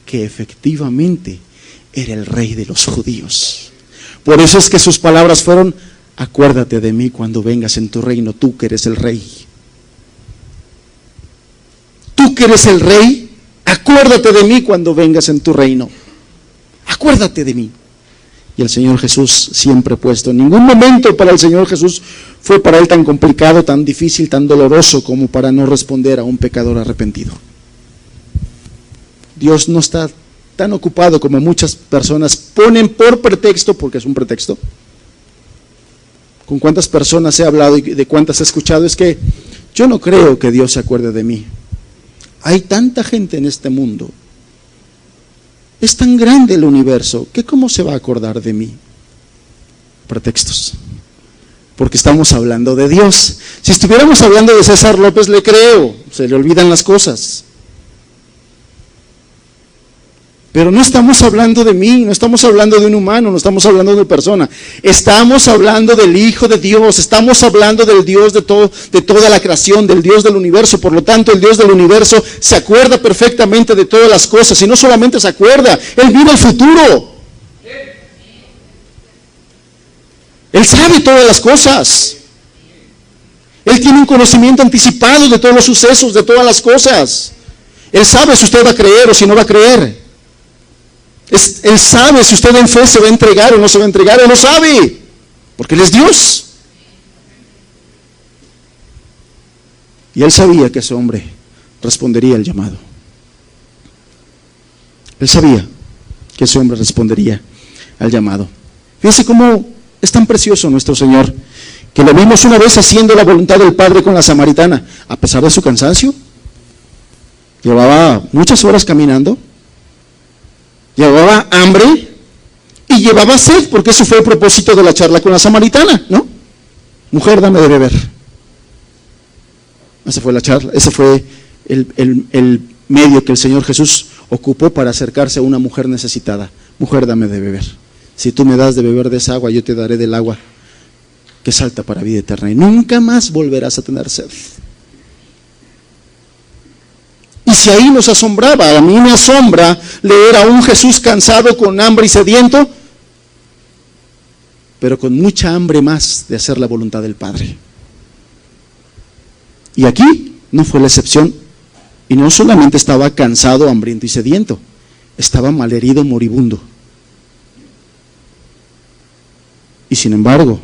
que efectivamente era el Rey de los judíos. Por eso es que sus palabras fueron: acuérdate de mí cuando vengas en tu reino, tú que eres el Rey. Tú que eres el Rey, acuérdate de mí cuando vengas en tu reino. Acuérdate de mí. Y el Señor Jesús siempre puesto. En ningún momento para el Señor Jesús fue para él tan complicado, tan difícil, tan doloroso como para no responder a un pecador arrepentido. Dios no está tan ocupado como muchas personas ponen por pretexto, porque es un pretexto. ¿Con cuántas personas he hablado y de cuántas he escuchado? Es que yo no creo que Dios se acuerde de mí. Hay tanta gente en este mundo. Es tan grande el universo, que ¿cómo se va a acordar de mí? Pretextos. Porque estamos hablando de Dios. Si estuviéramos hablando de César López, le creo, se le olvidan las cosas. Pero no estamos hablando de mí, no estamos hablando de un humano, no estamos hablando de una persona. Estamos hablando del Hijo de Dios, estamos hablando del Dios de toda la creación, del Dios del universo. Por lo tanto, el Dios del universo se acuerda perfectamente de todas las cosas, y no solamente se acuerda, Él vive el futuro. Él sabe todas las cosas. Él tiene un conocimiento anticipado de todos los sucesos, de todas las cosas. Él sabe si usted va a creer o si no va a creer. Él sabe si usted en fe se va a entregar o no se va a entregar. Él lo sabe, porque Él es Dios. Y Él sabía que ese hombre respondería al llamado. Él sabía que ese hombre respondería al llamado. Fíjense cómo es tan precioso nuestro Señor, que lo vimos una vez haciendo la voluntad del Padre con la samaritana, a pesar de su cansancio. Llevaba muchas horas caminando, llevaba hambre y llevaba sed, porque eso fue el propósito de la charla con la samaritana, ¿no? Mujer, dame de beber. Esa fue la charla, ese fue el medio que el Señor Jesús ocupó para acercarse a una mujer necesitada. Mujer, dame de beber. Si tú me das de beber de esa agua, yo te daré del agua que salta para vida eterna, y nunca más volverás a tener sed. Y si ahí nos asombraba, a mí me asombra leer a un Jesús cansado, con hambre y sediento, pero con mucha hambre más de hacer la voluntad del Padre. Y aquí no fue la excepción. Y no solamente estaba cansado, hambriento y sediento, estaba malherido, moribundo. Y sin embargo,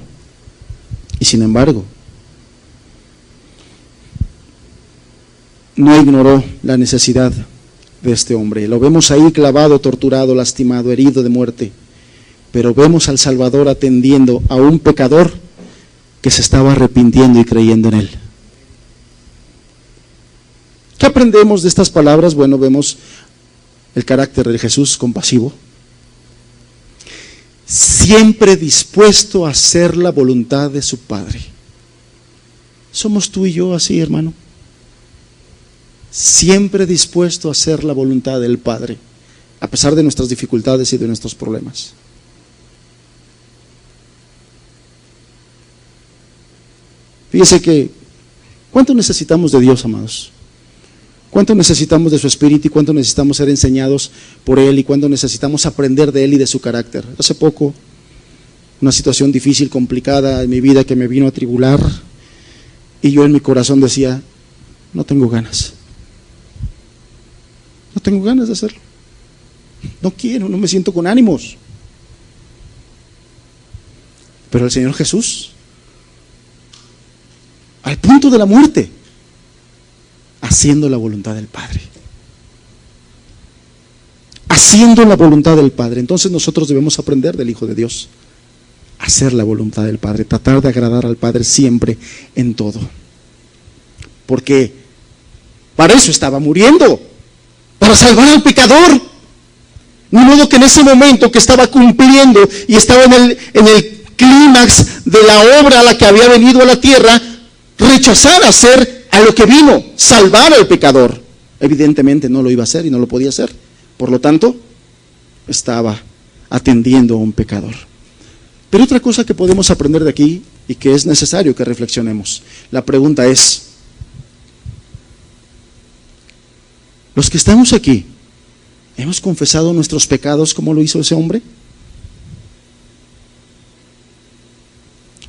no ignoró la necesidad de este hombre. Lo vemos ahí clavado, torturado, lastimado, herido de muerte. Pero vemos al Salvador atendiendo a un pecador que se estaba arrepintiendo y creyendo en Él. ¿Qué aprendemos de estas palabras? Bueno, vemos el carácter de Jesús compasivo, siempre dispuesto a hacer la voluntad de su Padre. ¿Somos tú y yo así, hermano? siempre dispuesto a hacer la voluntad del Padre, a pesar de nuestras dificultades y de nuestros problemas. Fíjese que, ¿cuánto necesitamos de Dios, amados? ¿Cuánto necesitamos de su Espíritu y cuánto necesitamos ser enseñados por Él y cuánto necesitamos aprender de Él y de su carácter? Hace poco, una situación difícil, complicada en mi vida que me vino a atribular, y yo en mi corazón decía, no tengo ganas. No tengo ganas de hacerlo. No quiero, no me siento con ánimos. Pero el Señor Jesús, al punto de la muerte, haciendo la voluntad del Padre. Haciendo la voluntad del Padre. Entonces nosotros debemos aprender del Hijo de Dios. Hacer la voluntad del Padre. Tratar de agradar al Padre siempre en todo. Porque para eso estaba muriendo. Para salvar al pecador. Ni modo que en ese momento que estaba cumpliendo y estaba en el clímax de la obra a la que había venido a la tierra, rechazar hacer a lo que vino, salvar al pecador. Evidentemente no lo iba a hacer y no lo podía hacer. Por lo tanto, estaba atendiendo a un pecador. Pero otra cosa que podemos aprender de aquí y que es necesario que reflexionemos. La pregunta es, los que estamos aquí, ¿hemos confesado nuestros pecados como lo hizo ese hombre?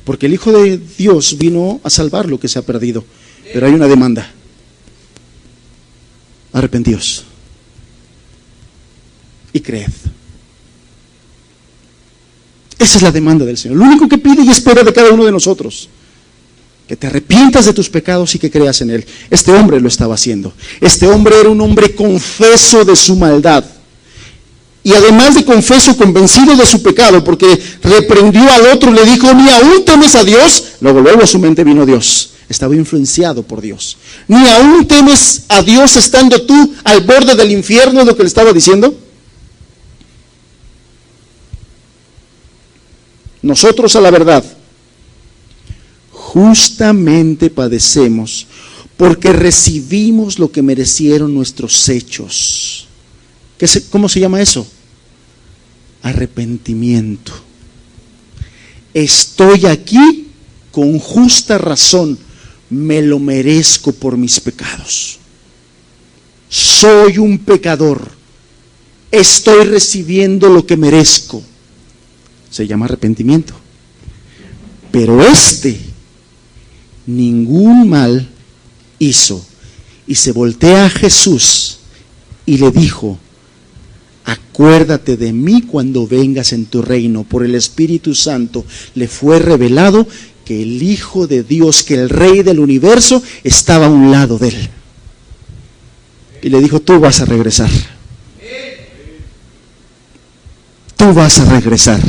Porque el Hijo de Dios vino a salvar lo que se ha perdido. Pero hay una demanda. Arrepentíos y creed. Esa es la demanda del Señor. Lo único que pide y espera de cada uno de nosotros, que te arrepientas de tus pecados y que creas en Él. Este hombre lo estaba haciendo. Este hombre era un hombre confeso de su maldad. Y además de confeso, convencido de su pecado, porque reprendió al otro, le dijo, ni aún temes a Dios. Luego a su mente vino Dios. Estaba influenciado por Dios. Ni aún temes a Dios estando tú al borde del infierno, es lo que le estaba diciendo. Nosotros, a la verdad, justamente padecemos porque recibimos lo que merecieron nuestros hechos. ¿Cómo se llama eso? Arrepentimiento. Estoy aquí con justa razón, me lo merezco por mis pecados. Soy un pecador, estoy recibiendo lo que merezco. Se llama arrepentimiento. Pero ningún mal hizo. Y se voltea a Jesús y le dijo, acuérdate de mí cuando vengas en tu reino. Por el Espíritu Santo le fue revelado que el Hijo de Dios, que el Rey del universo, estaba a un lado de él. Y le dijo, tú vas a regresar. Tú vas a regresar.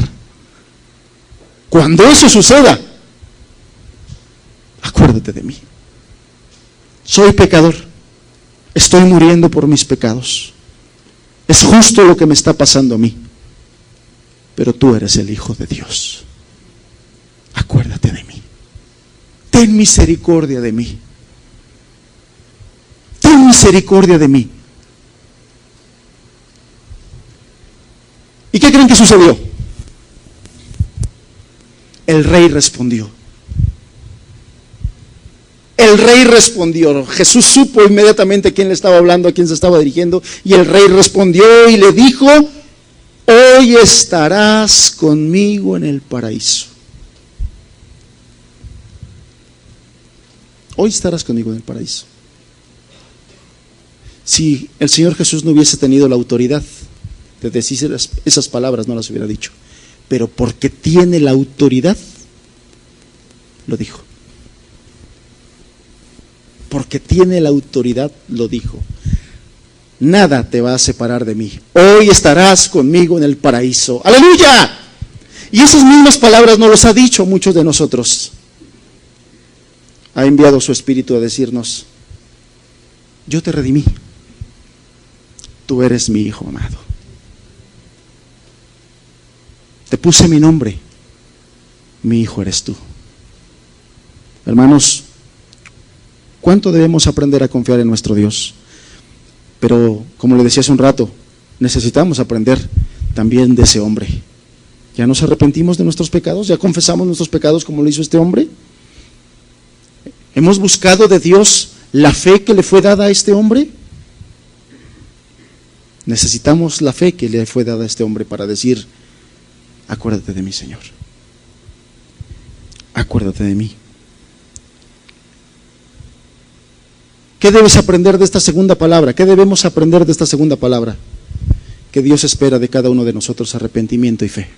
Cuando eso suceda, acuérdate de mí. Soy pecador. Estoy muriendo por mis pecados. Es justo lo que me está pasando a mí. Pero tú eres el Hijo de Dios. Acuérdate de mí. Ten misericordia de mí. Ten misericordia de mí. ¿Y qué creen que sucedió? El rey respondió. El rey respondió. Jesús supo inmediatamente a quién le estaba hablando, a quién se estaba dirigiendo, y el rey respondió y le dijo, hoy estarás conmigo en el paraíso. Hoy estarás conmigo en el paraíso. Si el Señor Jesús no hubiese tenido la autoridad de decir esas palabras, no las hubiera dicho. Pero porque tiene la autoridad, lo dijo. Porque tiene la autoridad, lo dijo. Nada te va a separar de mí. Hoy estarás conmigo en el paraíso. ¡Aleluya! Y esas mismas palabras nos las ha dicho a muchos de nosotros. Ha enviado su Espíritu a decirnos, yo te redimí. Tú eres mi Hijo amado. Te puse mi nombre. Mi Hijo eres tú. Hermanos, ¿cuánto debemos aprender a confiar en nuestro Dios? Pero, como le decía hace un rato, necesitamos aprender también de ese hombre. ¿Ya nos arrepentimos de nuestros pecados? ¿Ya confesamos nuestros pecados como lo hizo este hombre? ¿Hemos buscado de Dios la fe que le fue dada a este hombre? Necesitamos la fe que le fue dada a este hombre para decir: acuérdate de mí, Señor. Acuérdate de mí. ¿Qué debes aprender de esta segunda palabra? ¿Qué debemos aprender de esta segunda palabra? Que Dios espera de cada uno de nosotros arrepentimiento y fe.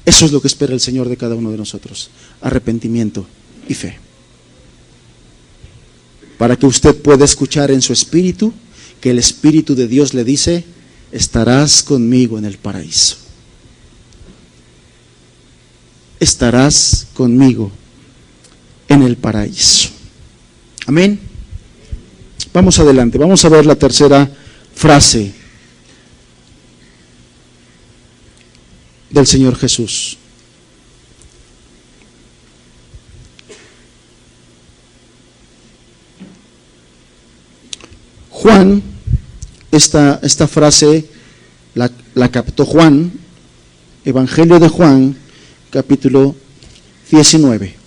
Eso es lo que espera el Señor de cada uno de nosotros: arrepentimiento y fe. Para que usted pueda escuchar en su espíritu que el Espíritu de Dios le dice: estarás conmigo en el paraíso. Estarás conmigo en el paraíso. Amén. Vamos adelante, vamos a ver la tercera frase del Señor Jesús. Juan, esta frase la captó Juan, Evangelio de Juan, capítulo 19.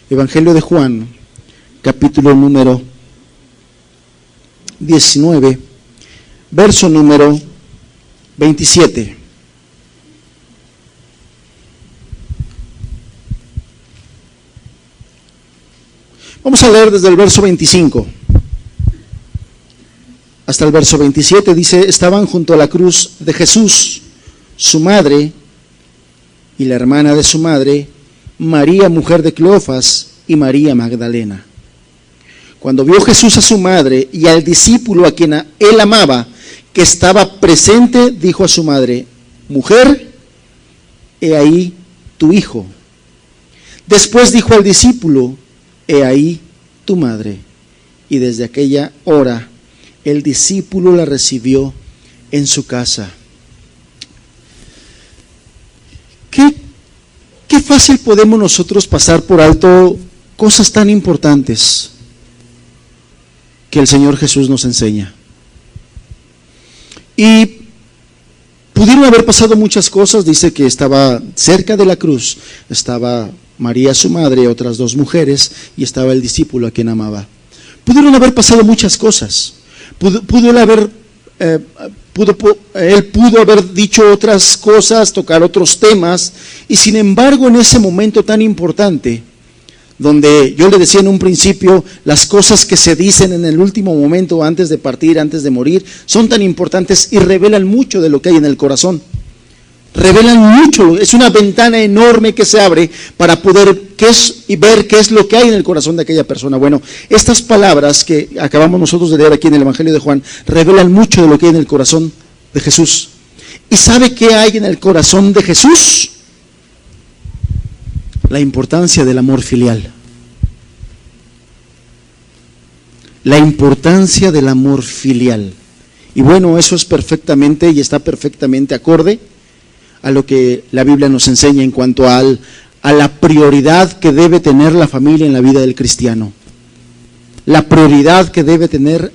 Evangelio de Juan, capítulo número 19, verso número 27. Vamos a leer desde el verso 25 hasta el verso 27. Dice: estaban junto a la cruz de Jesús su madre y la hermana de su madre, María, mujer de Cleofas, y María Magdalena. Cuando vio Jesús a su madre y al discípulo a quien él amaba, que estaba presente, dijo a su madre: mujer, he ahí tu hijo. Después dijo al discípulo: he ahí tu madre. Y desde aquella hora el discípulo la recibió en su casa. Qué fácil podemos nosotros pasar por alto cosas tan importantes que el Señor Jesús nos enseña. Y pudieron haber pasado muchas cosas. Dice que estaba cerca de la cruz, estaba María su madre, otras dos mujeres, y estaba el discípulo a quien amaba. Pudieron haber pasado muchas cosas. Él pudo haber dicho otras cosas, tocar otros temas, y sin embargo en ese momento tan importante, donde yo le decía en un principio, las cosas que se dicen en el último momento, antes de partir, antes de morir, son tan importantes y revelan mucho de lo que hay en el corazón. Revelan mucho, es una ventana enorme que se abre para poder ver qué es lo que hay en el corazón de aquella persona. Bueno, estas palabras que acabamos nosotros de leer aquí en el Evangelio de Juan revelan mucho de lo que hay en el corazón de Jesús. ¿Y sabe qué hay en el corazón de Jesús? La importancia del amor filial. La importancia del amor filial. Y bueno, eso es perfectamente y está perfectamente acorde a lo que la Biblia nos enseña en cuanto a la prioridad que debe tener la familia en la vida del cristiano. La prioridad que debe tener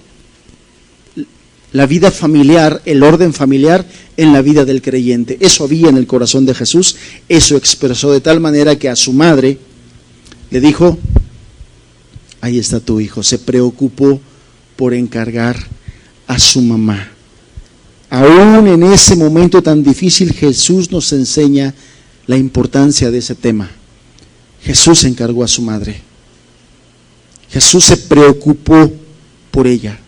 la vida familiar, el orden familiar en la vida del creyente. Eso había en el corazón de Jesús, eso expresó de tal manera que a su madre le dijo: ahí está tu hijo. Se preocupó por encargar a su mamá. Aún en ese momento tan difícil, Jesús nos enseña la importancia de ese tema. Jesús encargó a su madre. Jesús se preocupó por ella.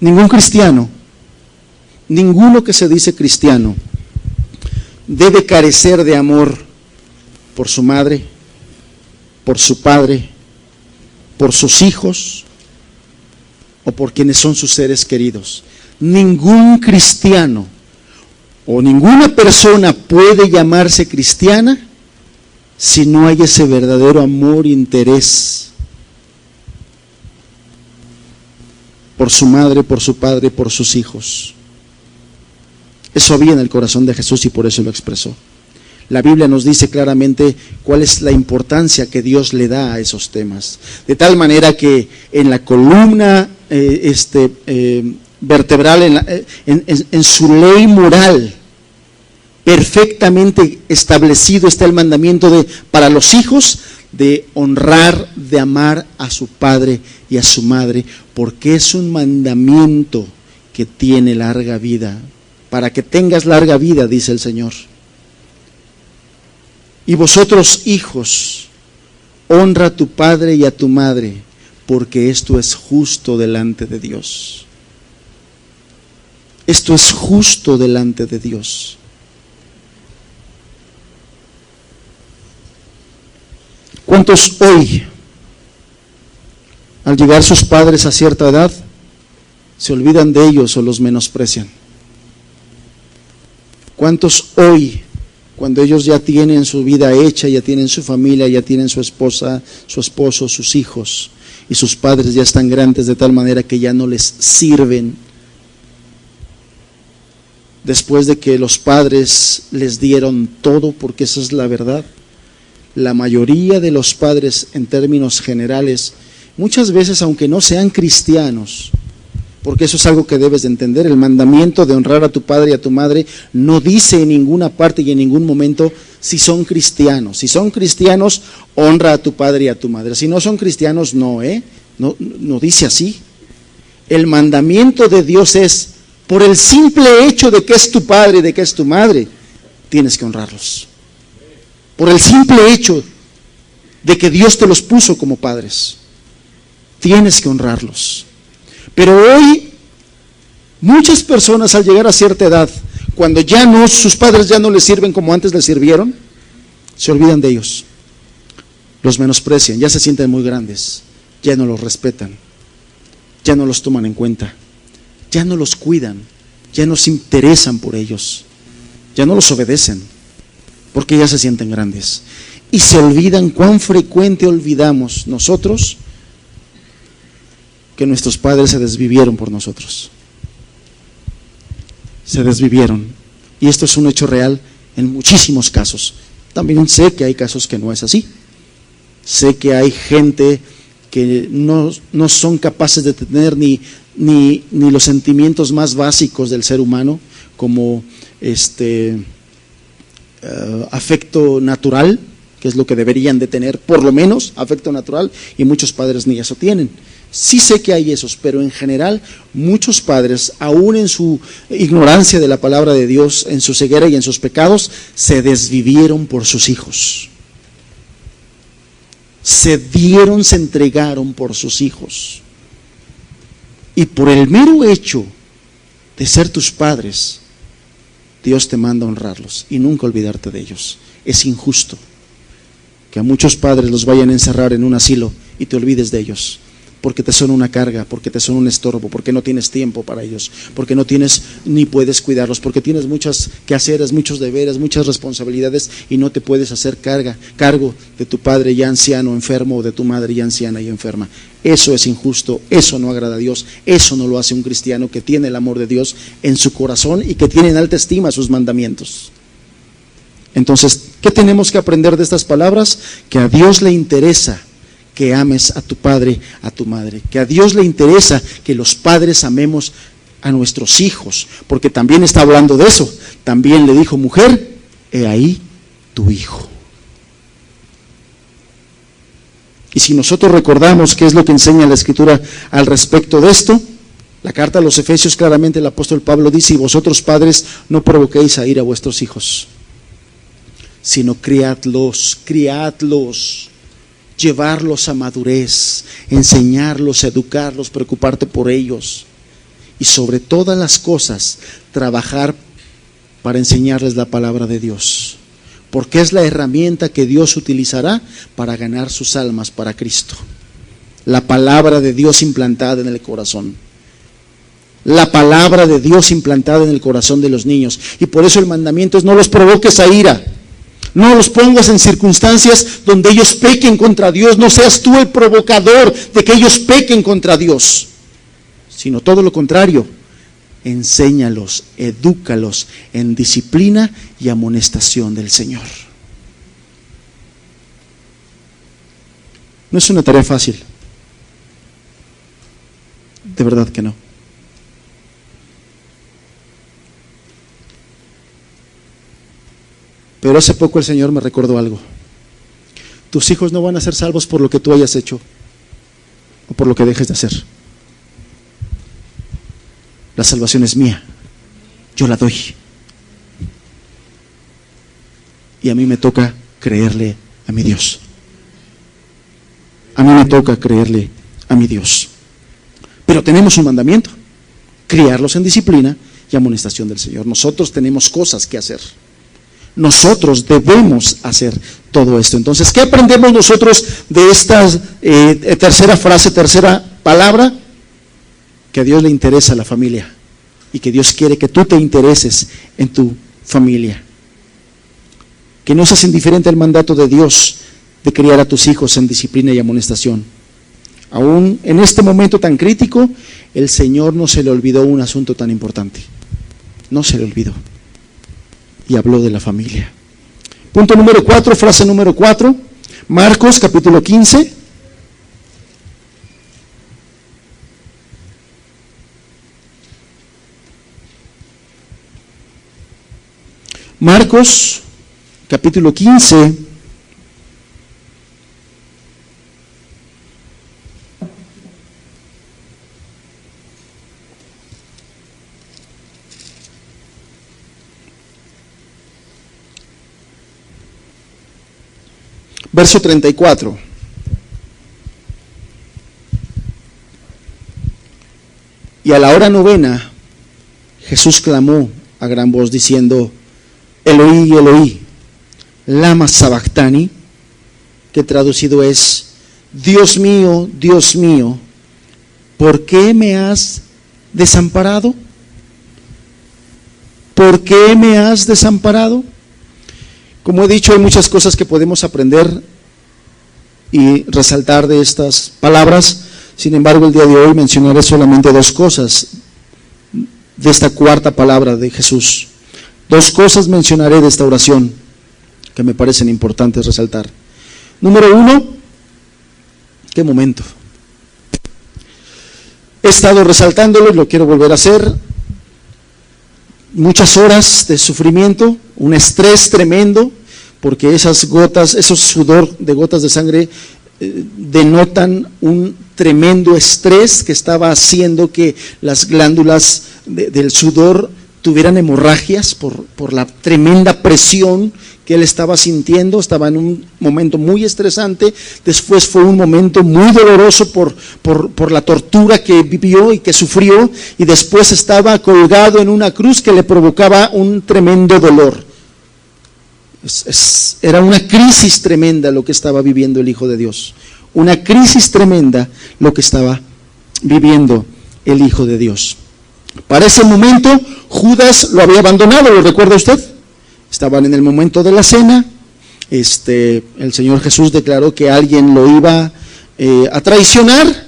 Ningún cristiano, ninguno que se dice cristiano, debe carecer de amor por su madre, por su padre, por sus hijos o por quienes son sus seres queridos. Ningún cristiano o ninguna persona puede llamarse cristiana si no hay ese verdadero amor e interés por su madre, por su padre, por sus hijos. Eso había en el corazón de Jesús y por eso lo expresó. La Biblia nos dice claramente cuál es la importancia que Dios le da a esos temas. De tal manera que en la columna vertebral, en su ley moral, perfectamente establecido está el mandamiento para los hijos de honrar, de amar a su padre y a su madre, porque es un mandamiento que tiene larga vida. Para que tengas larga vida, dice el Señor. Y vosotros, hijos, honra a tu padre y a tu madre, porque esto es justo delante de Dios. Esto es justo delante de Dios. ¿Cuántos hoy, al llegar sus padres a cierta edad, se olvidan de ellos o los menosprecian? ¿Cuántos hoy, cuando ellos ya tienen su vida hecha, ya tienen su familia, ya tienen su esposa, su esposo, sus hijos, y sus padres ya están grandes de tal manera que ya no les sirven? Después de que los padres les dieron todo, porque esa es la verdad. La mayoría de los padres, en términos generales, muchas veces, aunque no sean cristianos, porque eso es algo que debes de entender, el mandamiento de honrar a tu padre y a tu madre no dice en ninguna parte y en ningún momento si son cristianos. Si son cristianos, honra a tu padre y a tu madre. Si no son cristianos, no dice así. El mandamiento de Dios es, por el simple hecho de que es tu padre y de que es tu madre, tienes que honrarlos. Por el simple hecho de que Dios te los puso como padres, tienes que honrarlos. Pero hoy, muchas personas al llegar a cierta edad, cuando sus padres ya no les sirven como antes les sirvieron, se olvidan de ellos, los menosprecian, ya se sienten muy grandes, ya no los respetan, ya no los toman en cuenta, ya no los cuidan, ya no se interesan por ellos, ya no los obedecen, porque ya se sienten grandes. Y se olvidan, cuán frecuente olvidamos nosotros que nuestros padres se desvivieron por nosotros. Se desvivieron. Y esto es un hecho real en muchísimos casos. También sé que hay casos que no es así. Sé que hay gente que no son capaces de tener ni los sentimientos más básicos del ser humano, como afecto natural, que es lo que deberían de tener, por lo menos afecto natural, y muchos padres ni eso tienen. Sí sé que hay esos, pero en general muchos padres, aún en su ignorancia de la palabra de Dios, en su ceguera y en sus pecados, se desvivieron por sus hijos. Se entregaron por sus hijos. Y por el mero hecho de ser tus padres, Dios te manda a honrarlos y nunca olvidarte de ellos. Es injusto que a muchos padres los vayan a encerrar en un asilo y te olvides de ellos, porque te son una carga, porque te son un estorbo, porque no tienes tiempo para ellos, porque no tienes ni puedes cuidarlos, porque tienes muchas quehaceres, muchos deberes, muchas responsabilidades y no te puedes hacer cargo de tu padre ya anciano, enfermo, o de tu madre ya anciana y enferma. Eso es injusto, eso no agrada a Dios, eso no lo hace un cristiano que tiene el amor de Dios en su corazón y que tiene en alta estima sus mandamientos. Entonces, ¿qué tenemos que aprender de estas palabras? Que a Dios le interesa que ames a tu padre, a tu madre, que a Dios le interesa que los padres amemos a nuestros hijos, porque también está hablando de eso. También le dijo: mujer, he ahí tu hijo. Y si nosotros recordamos qué es lo que enseña la Escritura al respecto de esto, la carta a los Efesios claramente el apóstol Pablo dice: y vosotros padres no provoquéis a ira a vuestros hijos, sino criadlos, llevarlos a madurez, enseñarlos, educarlos, preocuparte por ellos. Y sobre todas las cosas, trabajar para enseñarles la palabra de Dios, porque es la herramienta que Dios utilizará para ganar sus almas para Cristo. La palabra de Dios implantada en el corazón. La palabra de Dios implantada en el corazón de los niños. Y por eso el mandamiento es: no los provoques a ira. No los pongas en circunstancias donde ellos pequen contra Dios. No seas tú el provocador de que ellos pequen contra Dios, sino todo lo contrario. Enséñalos, edúcalos en disciplina y amonestación del Señor. No es una tarea fácil. De verdad que no. Pero hace poco el Señor me recordó algo. Tus hijos no van a ser salvos por lo que tú hayas hecho o por lo que dejes de hacer. La salvación es mía. Yo la doy. Y a mí me toca creerle a mi Dios. A mí me toca creerle a mi Dios. Pero tenemos un mandamiento: criarlos en disciplina y amonestación del Señor. Nosotros tenemos cosas que hacer. Nosotros debemos hacer todo esto. Entonces, ¿qué aprendemos nosotros de esta tercera frase, tercera palabra? Que a Dios le interesa la familia y que Dios quiere que tú te intereses en tu familia. Que no seas indiferente al mandato de Dios de criar a tus hijos en disciplina y amonestación. Aún en este momento tan crítico, el Señor no se le olvidó un asunto tan importante. No se le olvidó. Y habló de la familia. Punto número 4, frase número 4, Marcos capítulo 15. Marcos capítulo 15. Verso 34. Y a la hora novena, Jesús clamó a gran voz diciendo: Eloí, Eloí, lama sabactani, que traducido es: Dios mío, ¿por qué me has desamparado? ¿Por qué me has desamparado? Como he dicho, hay muchas cosas que podemos aprender y resaltar de estas palabras. Sin embargo, el día de hoy mencionaré solamente dos cosas de esta cuarta palabra de Jesús. Dos cosas mencionaré de esta oración que me parecen importantes resaltar. Número 1, qué momento. He estado resaltándolo y lo quiero volver a hacer. Muchas horas de sufrimiento, un estrés tremendo, porque esas gotas, esos sudor de gotas de sangre denotan un tremendo estrés que estaba haciendo que las glándulas del sudor tuvieran hemorragias por la tremenda presión que él estaba sintiendo. Estaba en un momento muy estresante. Después fue un momento muy doloroso por la tortura que vivió y que sufrió, y después estaba colgado en una cruz que le provocaba un tremendo dolor. Era una crisis tremenda lo que estaba viviendo el Hijo de Dios. Una crisis tremenda lo que estaba viviendo el Hijo de Dios. Para ese momento Judas lo había abandonado, ¿lo recuerda usted? Estaban en el momento de la cena. El Señor Jesús declaró que alguien lo iba a traicionar.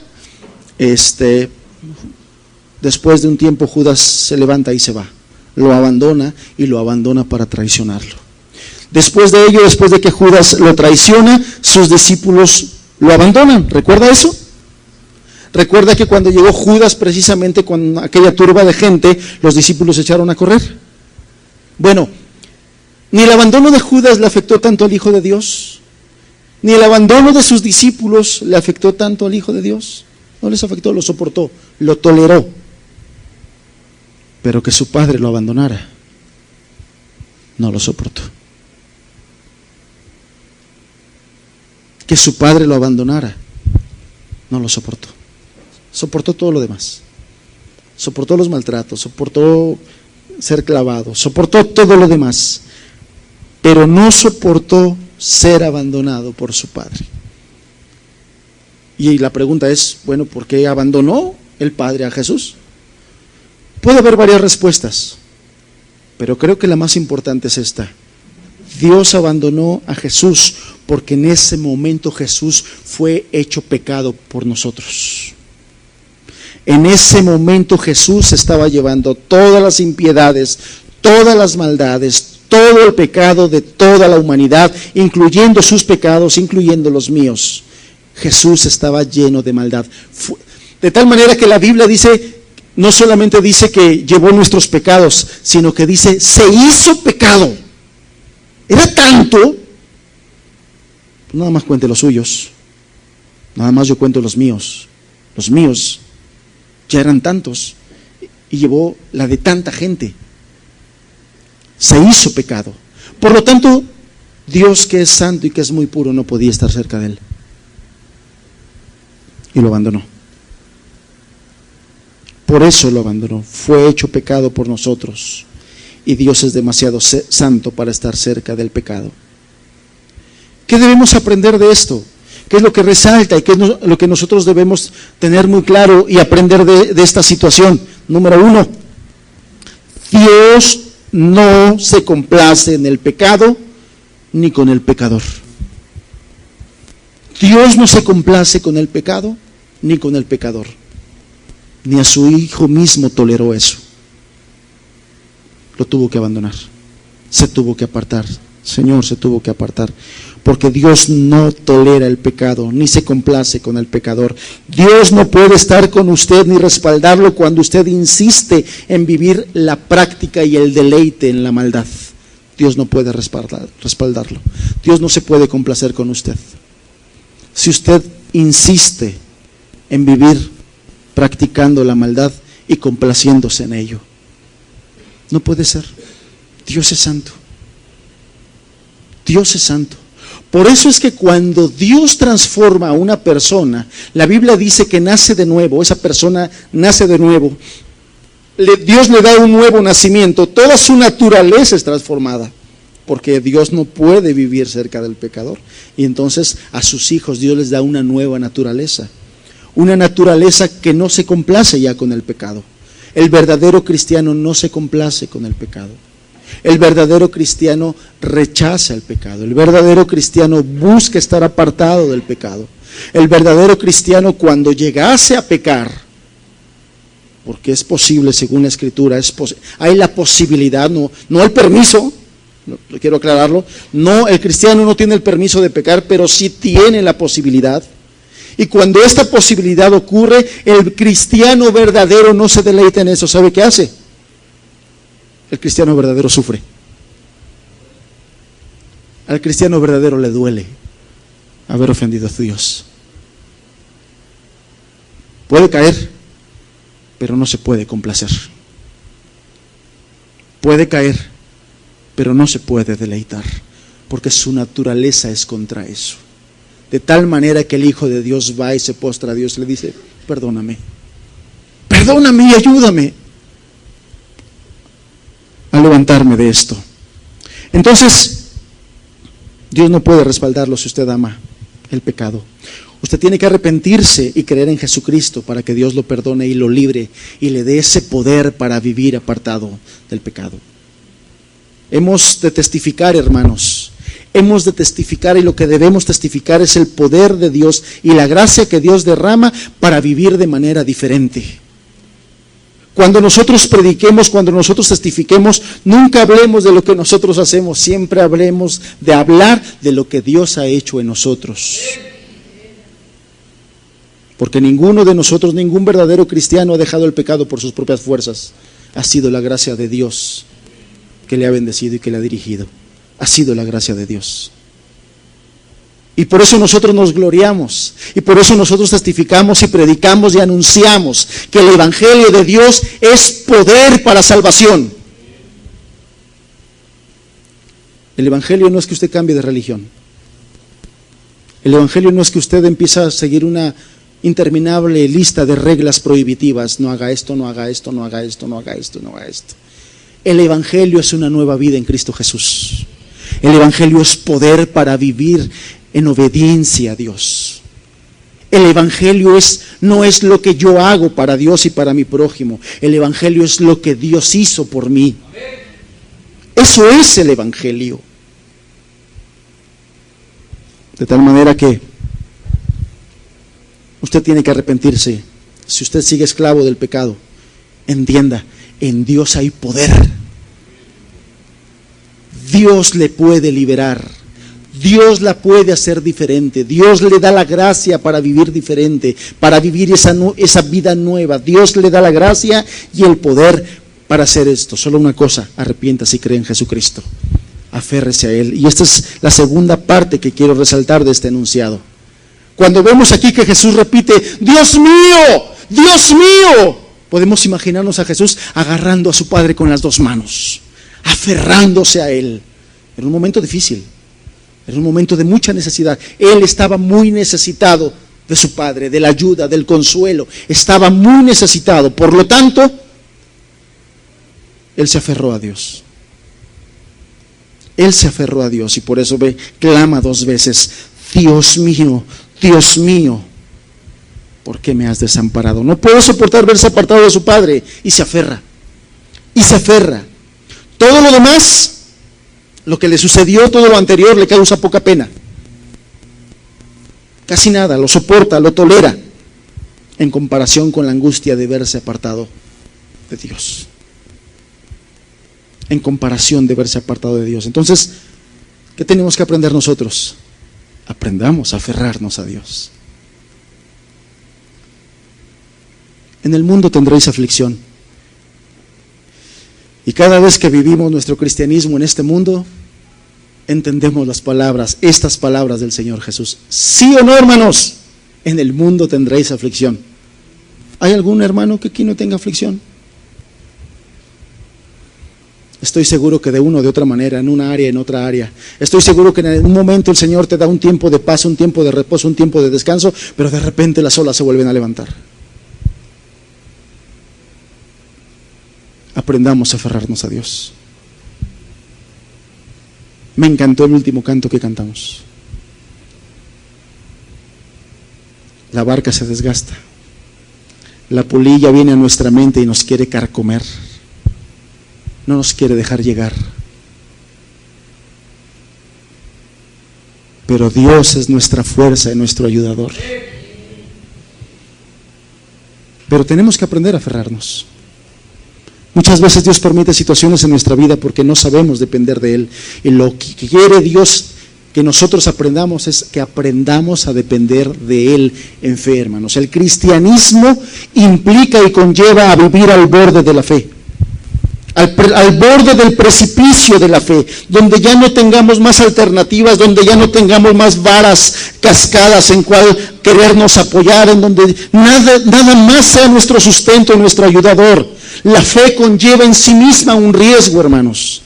Después de un tiempo Judas se levanta y se va, lo abandona, y lo abandona para traicionarlo. Después de ello, después de que Judas lo traiciona, sus discípulos lo abandonan. ¿Recuerda eso? Recuerda que cuando llegó Judas, precisamente con aquella turba de gente, los discípulos se echaron a correr. Bueno, ni el abandono de Judas le afectó tanto al Hijo de Dios, ni el abandono de sus discípulos le afectó tanto al Hijo de Dios. No les afectó, lo soportó, lo toleró. Pero que su padre lo abandonara, no lo soportó. Que su padre lo abandonara, no lo soportó. Soportó todo lo demás. Soportó los maltratos, soportó ser clavado, soportó todo lo demás, pero no soportó ser abandonado por su padre. Y la pregunta es, bueno, ¿por qué abandonó el Padre a Jesús? Puede haber varias respuestas, pero creo que la más importante es esta: Dios abandonó a Jesús porque en ese momento Jesús fue hecho pecado por nosotros. En ese momento Jesús estaba llevando todas las impiedades, todas las maldades, todo el pecado de toda la humanidad, incluyendo sus pecados, incluyendo los míos. Jesús estaba lleno de maldad. De tal manera que la Biblia dice, no solamente dice que llevó nuestros pecados, sino que dice, se hizo pecado. Era tanto, nada más cuente los suyos, nada más yo cuento los míos. Los míos ya eran tantos y llevó la de tanta gente. Se hizo pecado. Por lo tanto, Dios, que es santo y que es muy puro, no podía estar cerca de él. Y lo abandonó. Por eso lo abandonó. Fue hecho pecado por nosotros. Y Dios es demasiado santo para estar cerca del pecado. ¿Qué debemos aprender de esto? ¿Qué es lo que resalta y qué es lo que nosotros debemos tener muy claro y aprender de esta situación? Número 1, Dios no se complace en el pecado ni con el pecador. Dios no se complace con el pecado ni con el pecador. Ni a su Hijo mismo toleró eso. Lo tuvo que abandonar. Se tuvo que apartar. Señor, se tuvo que apartar. Porque Dios no tolera el pecado, ni se complace con el pecador. Dios no puede estar con usted ni respaldarlo cuando usted insiste en vivir la práctica y el deleite en la maldad. Dios no puede respaldarlo. Dios no se puede complacer con usted. Si usted insiste en vivir practicando la maldad y complaciéndose en ello, no puede ser. Dios es santo. Dios es santo. Por eso es que cuando Dios transforma a una persona, la Biblia dice que nace de nuevo, esa persona nace de nuevo. Dios le da un nuevo nacimiento, toda su naturaleza es transformada, porque Dios no puede vivir cerca del pecador. Y entonces a sus hijos Dios les da una nueva naturaleza que no se complace ya con el pecado. El verdadero cristiano no se complace con el pecado. El verdadero cristiano rechaza el pecado. El verdadero cristiano busca estar apartado del pecado. El verdadero cristiano, cuando llegase a pecar, porque es posible según la Escritura, hay la posibilidad, no el permiso, quiero aclararlo, no, el cristiano no tiene el permiso de pecar, pero sí tiene la posibilidad. Y cuando esta posibilidad ocurre, el cristiano verdadero no se deleita en eso. ¿Sabe qué hace? El cristiano verdadero sufre. Al cristiano verdadero le duele haber ofendido a Dios. Puede caer, pero no se puede complacer. Puede caer, pero no se puede deleitar, porque su naturaleza es contra eso. De tal manera que el Hijo de Dios va y se postra a Dios y le dice, perdóname y ayúdame a levantarme de esto. Entonces, Dios no puede respaldarlo si usted ama el pecado. Usted tiene que arrepentirse y creer en Jesucristo para que Dios lo perdone y lo libre y le dé ese poder para vivir apartado del pecado. Hemos de testificar, hermanos. Hemos de testificar, y lo que debemos testificar es el poder de Dios y la gracia que Dios derrama para vivir de manera diferente. Cuando nosotros prediquemos, cuando nosotros testifiquemos, nunca hablemos de lo que nosotros hacemos, siempre hablemos de hablar de lo que Dios ha hecho en nosotros. Porque ninguno de nosotros, ningún verdadero cristiano ha dejado el pecado por sus propias fuerzas. Ha sido la gracia de Dios que le ha bendecido y que le ha dirigido. Ha sido la gracia de Dios. Y por eso nosotros nos gloriamos, y por eso nosotros testificamos y predicamos y anunciamos que el Evangelio de Dios es poder para salvación. El Evangelio no es que usted cambie de religión. El Evangelio no es que usted empiece a seguir una interminable lista de reglas prohibitivas. No haga esto, no haga esto, no haga esto, no haga esto, no haga esto. El Evangelio es una nueva vida en Cristo Jesús. El Evangelio es poder para vivir en obediencia a Dios. El Evangelio no es lo que yo hago para Dios y para mi prójimo. El Evangelio es lo que Dios hizo por mí. Eso es el Evangelio. De tal manera que usted tiene que arrepentirse si usted sigue esclavo del pecado, entienda, en Dios hay poder. Dios le puede liberar. Dios la puede hacer diferente. Dios le da la gracia para vivir diferente, para vivir esa vida nueva. Dios le da la gracia y el poder para hacer esto. Solo una cosa, arrepiéntase y cree en Jesucristo. Aférrese a Él. Y esta es la segunda parte que quiero resaltar de este enunciado. Cuando vemos aquí que Jesús repite, Dios mío, Dios mío, podemos imaginarnos a Jesús agarrando a su Padre con las dos manos, aferrándose a Él. Era un momento difícil, era un momento de mucha necesidad. Él estaba muy necesitado de su Padre, de la ayuda, del consuelo. Estaba muy necesitado. Por lo tanto, Él se aferró a Dios. Él se aferró a Dios y por eso clama 2 veces, Dios mío, ¿por qué me has desamparado? No puedo soportar verse apartado de su Padre. Y se aferra. Todo lo demás, lo que le sucedió, todo lo anterior, le causa poca pena. Casi nada, lo soporta, lo tolera, en comparación con la angustia de verse apartado de Dios. En comparación de verse apartado de Dios. Entonces, ¿qué tenemos que aprender nosotros? Aprendamos a aferrarnos a Dios. En el mundo tendréis aflicción. Y cada vez que vivimos nuestro cristianismo en este mundo, entendemos estas palabras del Señor Jesús. ¿Sí o no, hermanos? En el mundo tendréis aflicción. ¿Hay algún hermano que aquí no tenga aflicción? Estoy seguro que de una o de otra manera, en una área, en otra área. Estoy seguro que en un momento el Señor te da un tiempo de paz, un tiempo de reposo, un tiempo de descanso, pero de repente las olas se vuelven a levantar. Aprendamos a aferrarnos a Dios. Me encantó el último canto que cantamos. La barca se desgasta. La polilla viene a nuestra mente y nos quiere carcomer. No nos quiere dejar llegar. Pero Dios es nuestra fuerza y nuestro ayudador. Pero tenemos que aprender a aferrarnos. Muchas veces Dios permite situaciones en nuestra vida porque no sabemos depender de Él. Y lo que quiere Dios que nosotros aprendamos es que aprendamos a depender de Él en fe, hermanos. El cristianismo implica y conlleva a vivir al borde de la fe. Al borde del precipicio de la fe, donde ya no tengamos más alternativas, donde ya no tengamos más varas cascadas en cual querernos apoyar, en donde nada más sea nuestro sustento, nuestro ayudador. La fe conlleva en sí misma un riesgo, hermanos,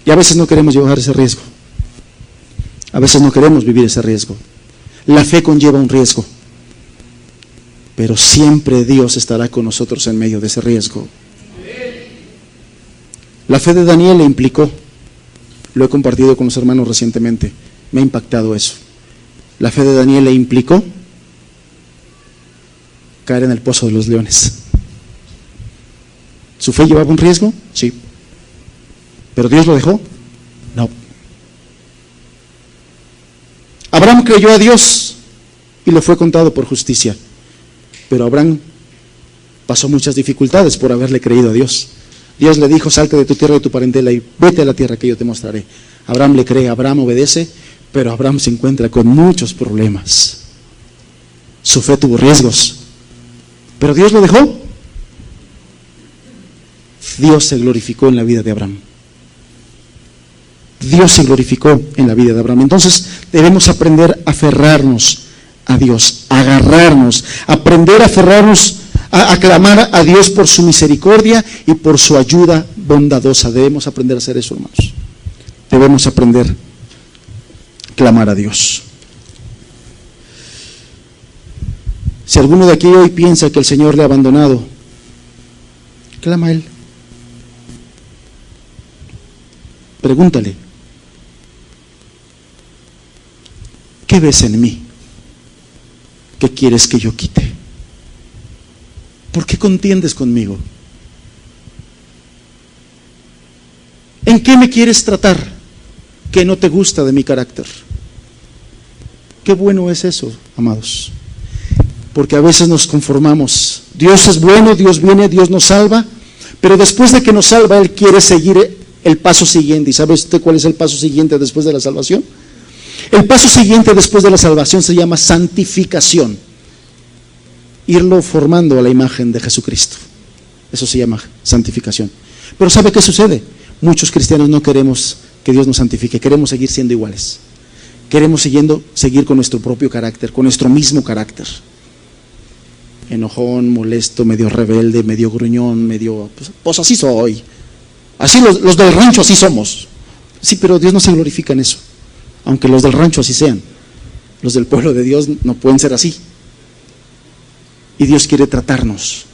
y a veces no queremos llevar ese riesgo, a veces no queremos vivir ese riesgo. La fe conlleva un riesgo, pero siempre Dios estará con nosotros en medio de ese riesgo. La fe de Daniel le implicó, lo he compartido con los hermanos recientemente, me ha impactado eso. La fe de Daniel le implicó caer en el pozo de los leones. ¿Su fe llevaba un riesgo? Sí. ¿Pero Dios lo dejó? No. Abraham creyó a Dios y le fue contado por justicia. Pero Abraham pasó muchas dificultades por haberle creído a Dios. Dios le dijo, salte de tu tierra y de tu parentela y vete a la tierra que yo te mostraré. Abraham le cree, Abraham obedece, pero Abraham se encuentra con muchos problemas. Su fe tuvo riesgos, pero Dios lo dejó. Dios se glorificó en la vida de Abraham. Dios se glorificó en la vida de Abraham. Entonces debemos aprender a aferrarnos a Dios, a agarrarnos, aprender a aferrarnos, a clamar a Dios por su misericordia y por su ayuda bondadosa. Debemos aprender a hacer eso, hermanos. Debemos aprender a clamar a Dios. Si alguno de aquí hoy piensa que el Señor le ha abandonado, clama a Él. Pregúntale, ¿qué ves en mí? ¿Qué quieres que yo quite? ¿Por qué contiendes conmigo? ¿En qué me quieres tratar que no te gusta de mi carácter? Qué bueno es eso, amados. porque a veces nos conformamos. Dios es bueno, Dios viene, Dios nos salva, pero después de que nos salva, Él quiere seguir el paso siguiente. ¿Y sabe usted cuál es el paso siguiente después de la salvación? El paso siguiente después de la salvación se llama santificación. Irlo formando a la imagen de Jesucristo. Eso se llama santificación. Pero ¿sabe qué sucede? Muchos cristianos no queremos que Dios nos santifique, queremos seguir siendo iguales. Queremos seguir con nuestro propio carácter, con nuestro mismo carácter. Enojón, molesto, medio rebelde, medio gruñón, medio... Pues así soy. Así los del rancho así somos. Sí, pero Dios no se glorifica en eso. Aunque los del rancho así sean. Los del pueblo de Dios no pueden ser así. Y Dios quiere tratarnos.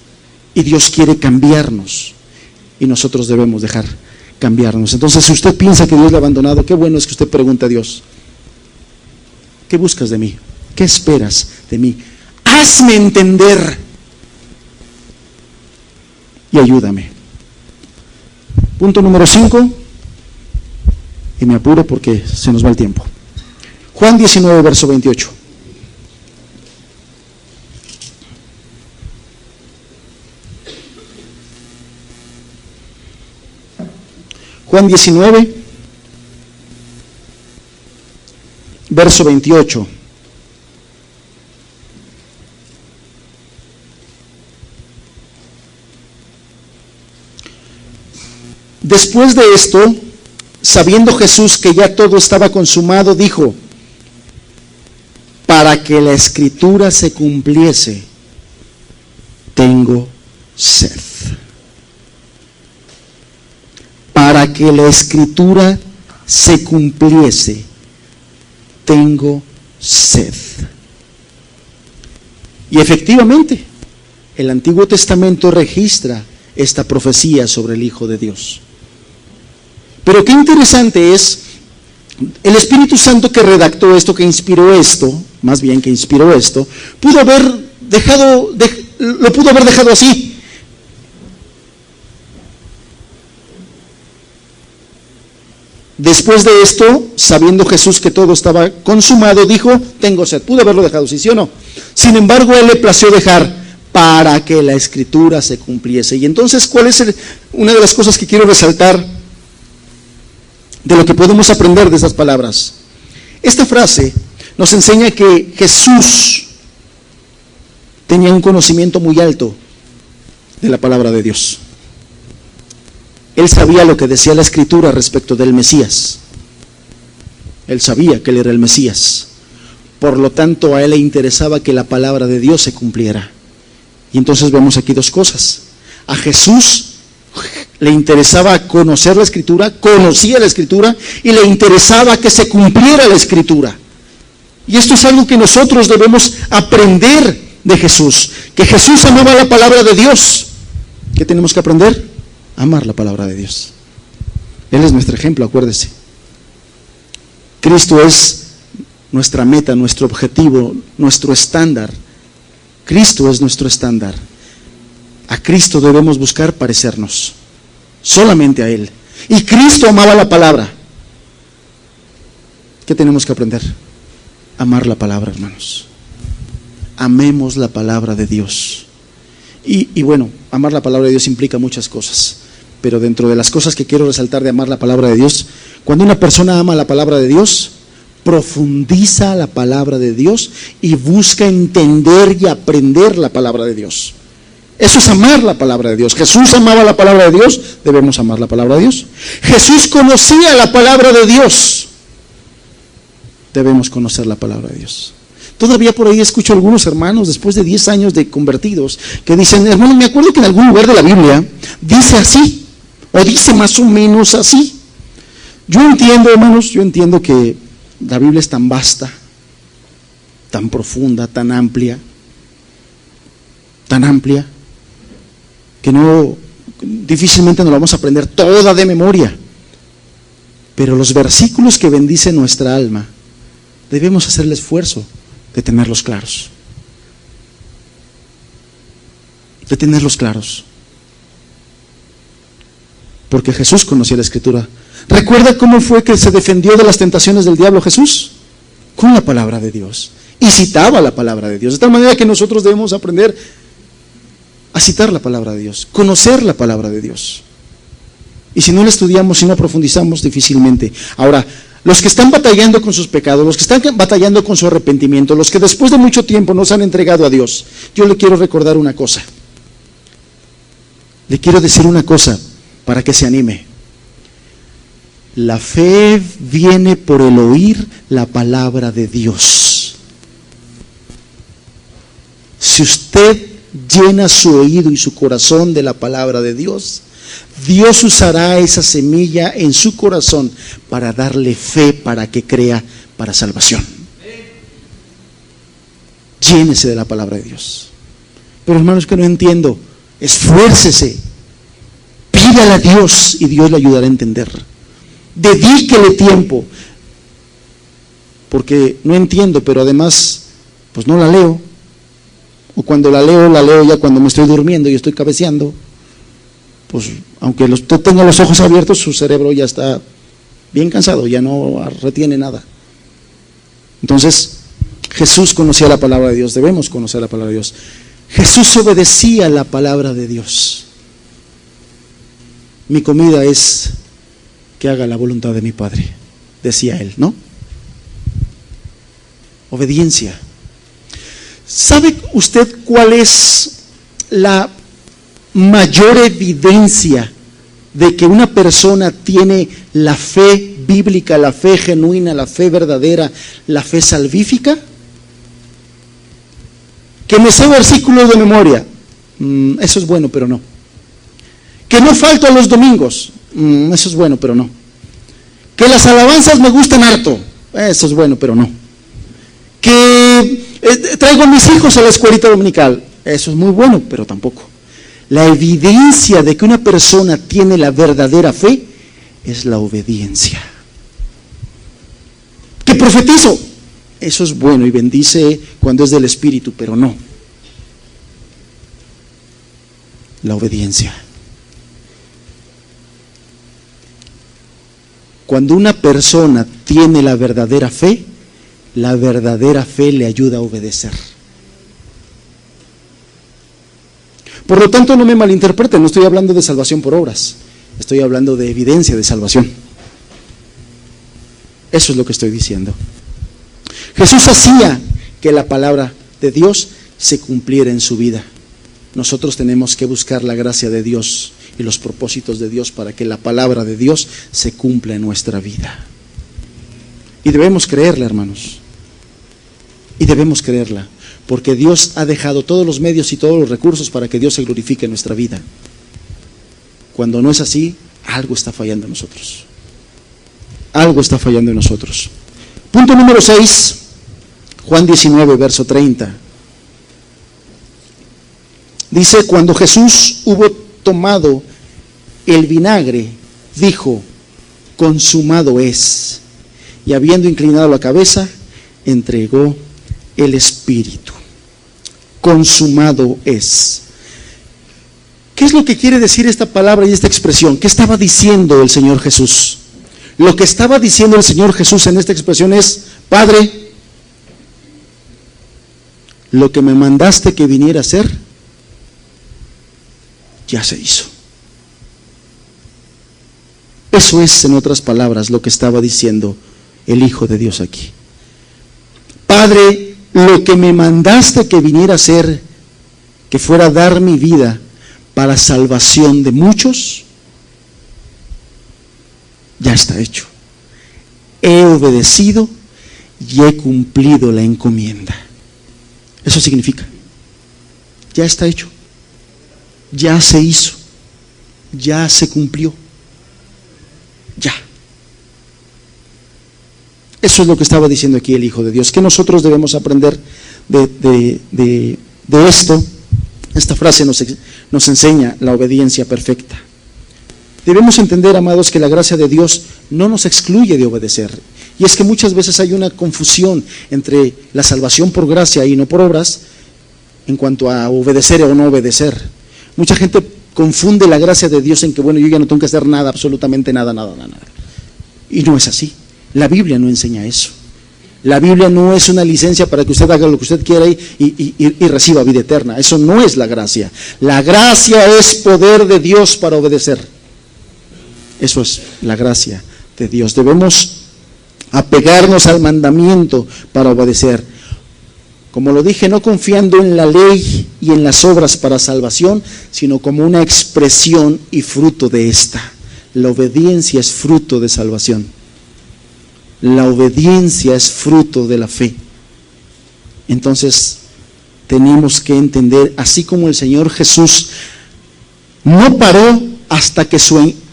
Y Dios quiere cambiarnos. Y nosotros debemos dejar cambiarnos. Entonces, si usted piensa que Dios le ha abandonado, qué bueno es que usted pregunte a Dios: ¿qué buscas de mí? ¿Qué esperas de mí? Hazme entender y ayúdame. Punto número 5, y me apuro porque se nos va el tiempo. Juan 19, verso 28. Juan 19, verso 28. Después de esto, sabiendo Jesús que ya todo estaba consumado, dijo: para que la escritura se cumpliese, tengo sed. Para que la escritura se cumpliese, tengo sed. Y efectivamente, el Antiguo Testamento registra esta profecía sobre el Hijo de Dios. Pero qué interesante es, el Espíritu Santo que redactó esto, que inspiró esto, más bien que inspiró esto, lo pudo haber dejado así. Después de esto, sabiendo Jesús que todo estaba consumado, dijo: tengo sed. Pudo haberlo dejado así, ¿sí o no? Sin embargo, Él le plació dejar: para que la escritura se cumpliese. Y entonces, ¿cuál es una de las cosas que quiero resaltar de lo que podemos aprender de esas palabras? Esta frase nos enseña que Jesús tenía un conocimiento muy alto de la palabra de Dios. Él sabía lo que decía la Escritura respecto del Mesías. Él sabía que Él era el Mesías. Por lo tanto, a Él le interesaba que la palabra de Dios se cumpliera. Y entonces vemos aquí dos cosas. A Jesús le interesaba conocer la Escritura, conocía la Escritura, y le interesaba que se cumpliera la Escritura. Y esto es algo que nosotros debemos aprender de Jesús, que Jesús amaba la palabra de Dios. ¿Qué tenemos que aprender? Amar la palabra de Dios. Él es nuestro ejemplo, acuérdese. Cristo es nuestra meta, nuestro objetivo, nuestro estándar. Cristo es nuestro estándar. A Cristo debemos buscar parecernos, solamente a Él. Y Cristo amaba la palabra. ¿Qué tenemos que aprender? Amar la palabra, hermanos. Amemos la palabra de Dios. Y bueno, amar la palabra de Dios implica muchas cosas, pero dentro de las cosas que quiero resaltar de amar la palabra de Dios, cuando una persona ama la palabra de Dios, profundiza la palabra de Dios y busca entender y aprender la palabra de Dios. Eso es amar la palabra de Dios. Jesús amaba la palabra de Dios, debemos amar la palabra de Dios. Jesús conocía la palabra de Dios, debemos conocer la palabra de Dios. Todavía por ahí escucho a algunos hermanos, después de 10 años de convertidos, que dicen: hermano, me acuerdo que en algún lugar de la Biblia dice así, o dice más o menos así. Yo entiendo, hermanos, que la Biblia es tan vasta, tan profunda, tan amplia, que difícilmente nos la vamos a aprender toda de memoria. Pero los versículos que bendicen nuestra alma, debemos hacer el esfuerzo de tenerlos claros. Porque Jesús conocía la Escritura. ¿Recuerda cómo fue que se defendió de las tentaciones del diablo Jesús? Con la palabra de Dios. y citaba la palabra de Dios. De tal manera que nosotros debemos aprender a citar la palabra de Dios, conocer la palabra de Dios. Y si no la estudiamos, si no profundizamos, difícilmente. Ahora, los que están batallando con sus pecados, los que están batallando con su arrepentimiento, los que después de mucho tiempo no se han entregado a Dios, yo le quiero recordar una cosa. Le quiero decir una cosa para que se anime. La fe viene por el oír la palabra de Dios. Si usted llena su oído y su corazón de la palabra de Dios, Dios usará esa semilla en su corazón para darle fe, para que crea para salvación. Llénese de la palabra de Dios. Pero hermanos, que no entiendo. Esfuércese, pídale a Dios y Dios le ayudará a entender. Dedíquele tiempo, porque no entiendo, pero además pues no la leo, o cuando la leo ya cuando me estoy durmiendo y estoy cabeceando. Pues aunque usted tenga los ojos abiertos, su cerebro ya está bien cansado, ya no retiene nada. Entonces, Jesús conocía la palabra de Dios, debemos conocer la palabra de Dios. Jesús obedecía la palabra de Dios. Mi comida es que haga la voluntad de mi Padre, decía él, ¿no? Obediencia. ¿Sabe usted cuál es la mayor evidencia de que una persona tiene la fe bíblica, la fe genuina, la fe verdadera, la fe salvífica? Que me sé versículos de memoria, eso es bueno, pero no. Que no falto a los domingos, eso es bueno, pero no. Que las alabanzas me gustan harto, eso es bueno, pero no. Que traigo a mis hijos a la escuelita dominical, eso es muy bueno, pero tampoco. La evidencia de que una persona tiene la verdadera fe es la obediencia. Que profetizo, eso es bueno y bendice cuando es del Espíritu, pero no. La obediencia. Cuando una persona tiene la verdadera fe le ayuda a obedecer. Por lo tanto, no me malinterpreten, no estoy hablando de salvación por obras, estoy hablando de evidencia de salvación. Eso es lo que estoy diciendo. Jesús hacía que la palabra de Dios se cumpliera en su vida. Nosotros tenemos que buscar la gracia de Dios y los propósitos de Dios para que la palabra de Dios se cumpla en nuestra vida. Y debemos creerla, hermanos. Y debemos creerla, porque Dios ha dejado todos los medios y todos los recursos para que Dios se glorifique en nuestra vida. Cuando no es así, algo está fallando en nosotros. Algo está fallando en nosotros. Punto número 6, Juan 19, verso 30. Dice, cuando Jesús hubo tomado el vinagre, dijo, consumado es. Y habiendo inclinado la cabeza, entregó el Espíritu. Consumado es. ¿Qué es lo que quiere decir esta palabra y esta expresión? ¿Qué estaba diciendo el Señor Jesús? Lo que estaba diciendo el Señor Jesús en esta expresión es, Padre, lo que me mandaste que viniera a hacer, ya se hizo. Eso es, en otras palabras, lo que estaba diciendo el Hijo de Dios aquí. Padre, lo que me mandaste que viniera a hacer, que fuera a dar mi vida para salvación de muchos, ya está hecho. He obedecido y he cumplido la encomienda. Eso significa, ya está hecho, ya se hizo, ya se cumplió, ya. Eso es lo que estaba diciendo aquí el Hijo de Dios. Que nosotros debemos aprender de esto. Esta frase nos enseña la obediencia perfecta. Debemos entender, amados, que la gracia de Dios no nos excluye de obedecer. Y es que muchas veces hay una confusión entre la salvación por gracia y no por obras en cuanto a obedecer o no obedecer. Mucha gente confunde la gracia de Dios en que, bueno, yo ya no tengo que hacer nada, absolutamente nada. Y no es así. La Biblia no enseña eso. La Biblia no es una licencia para que usted haga lo que usted quiera y reciba vida eterna. Eso no es la gracia. La gracia es poder de Dios para obedecer. Eso es la gracia de Dios. Debemos apegarnos al mandamiento para obedecer. Como lo dije, no confiando en la ley y en las obras para salvación, sino como una expresión y fruto de esta. La obediencia es fruto de salvación. La obediencia es fruto de la fe. Entonces, tenemos que entender, así como el Señor Jesús no paró hasta que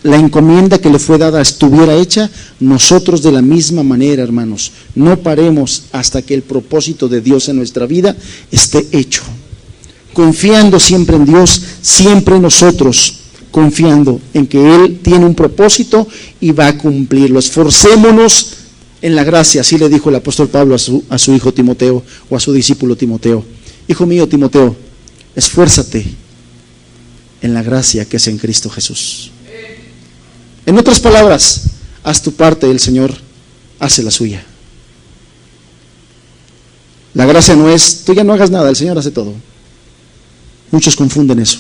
la encomienda que le fue dada estuviera hecha, nosotros de la misma manera, hermanos, no paremos hasta que el propósito de Dios en nuestra vida esté hecho. Confiando siempre en Dios, siempre nosotros confiando en que Él tiene un propósito y va a cumplirlo. Esforcémonos en la gracia, así le dijo el apóstol Pablo a su hijo Timoteo, o a su discípulo Timoteo. Hijo mío Timoteo, esfuérzate en la gracia que es en Cristo Jesús. En otras palabras, haz tu parte, el Señor hace la suya. La gracia no es, tú ya no hagas nada, el Señor hace todo. Muchos confunden eso.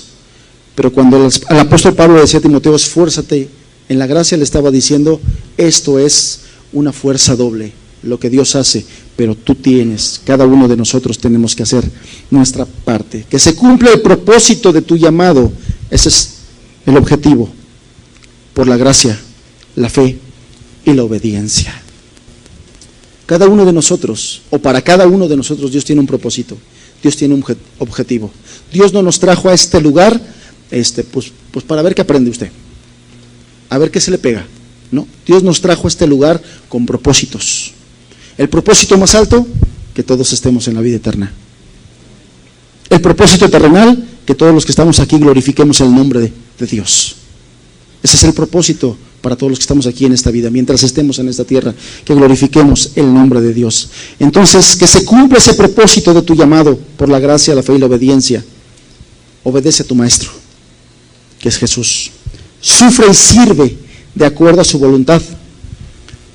Pero cuando al apóstol Pablo le decía a Timoteo, esfuérzate en la gracia, le estaba diciendo, esto es una fuerza doble, lo que Dios hace, pero tú tienes, cada uno de nosotros tenemos que hacer nuestra parte. Que se cumpla el propósito de tu llamado, ese es el objetivo, por la gracia, la fe y la obediencia. Cada uno de nosotros, o para cada uno de nosotros, Dios tiene un propósito, Dios tiene un objetivo. Dios no nos trajo a este lugar, pues para ver qué aprende usted, a ver qué se le pega. No, Dios nos trajo a este lugar con propósitos. El propósito más alto, que todos estemos en la vida eterna. El propósito terrenal, que todos los que estamos aquí glorifiquemos el nombre de Dios. Ese es el propósito para todos los que estamos aquí en esta vida, mientras estemos en esta tierra, que glorifiquemos el nombre de Dios. Entonces, que se cumpla ese propósito de tu llamado por la gracia, la fe y la obediencia. Obedece a tu maestro, que es Jesús. Sufre y sirve de acuerdo a su voluntad,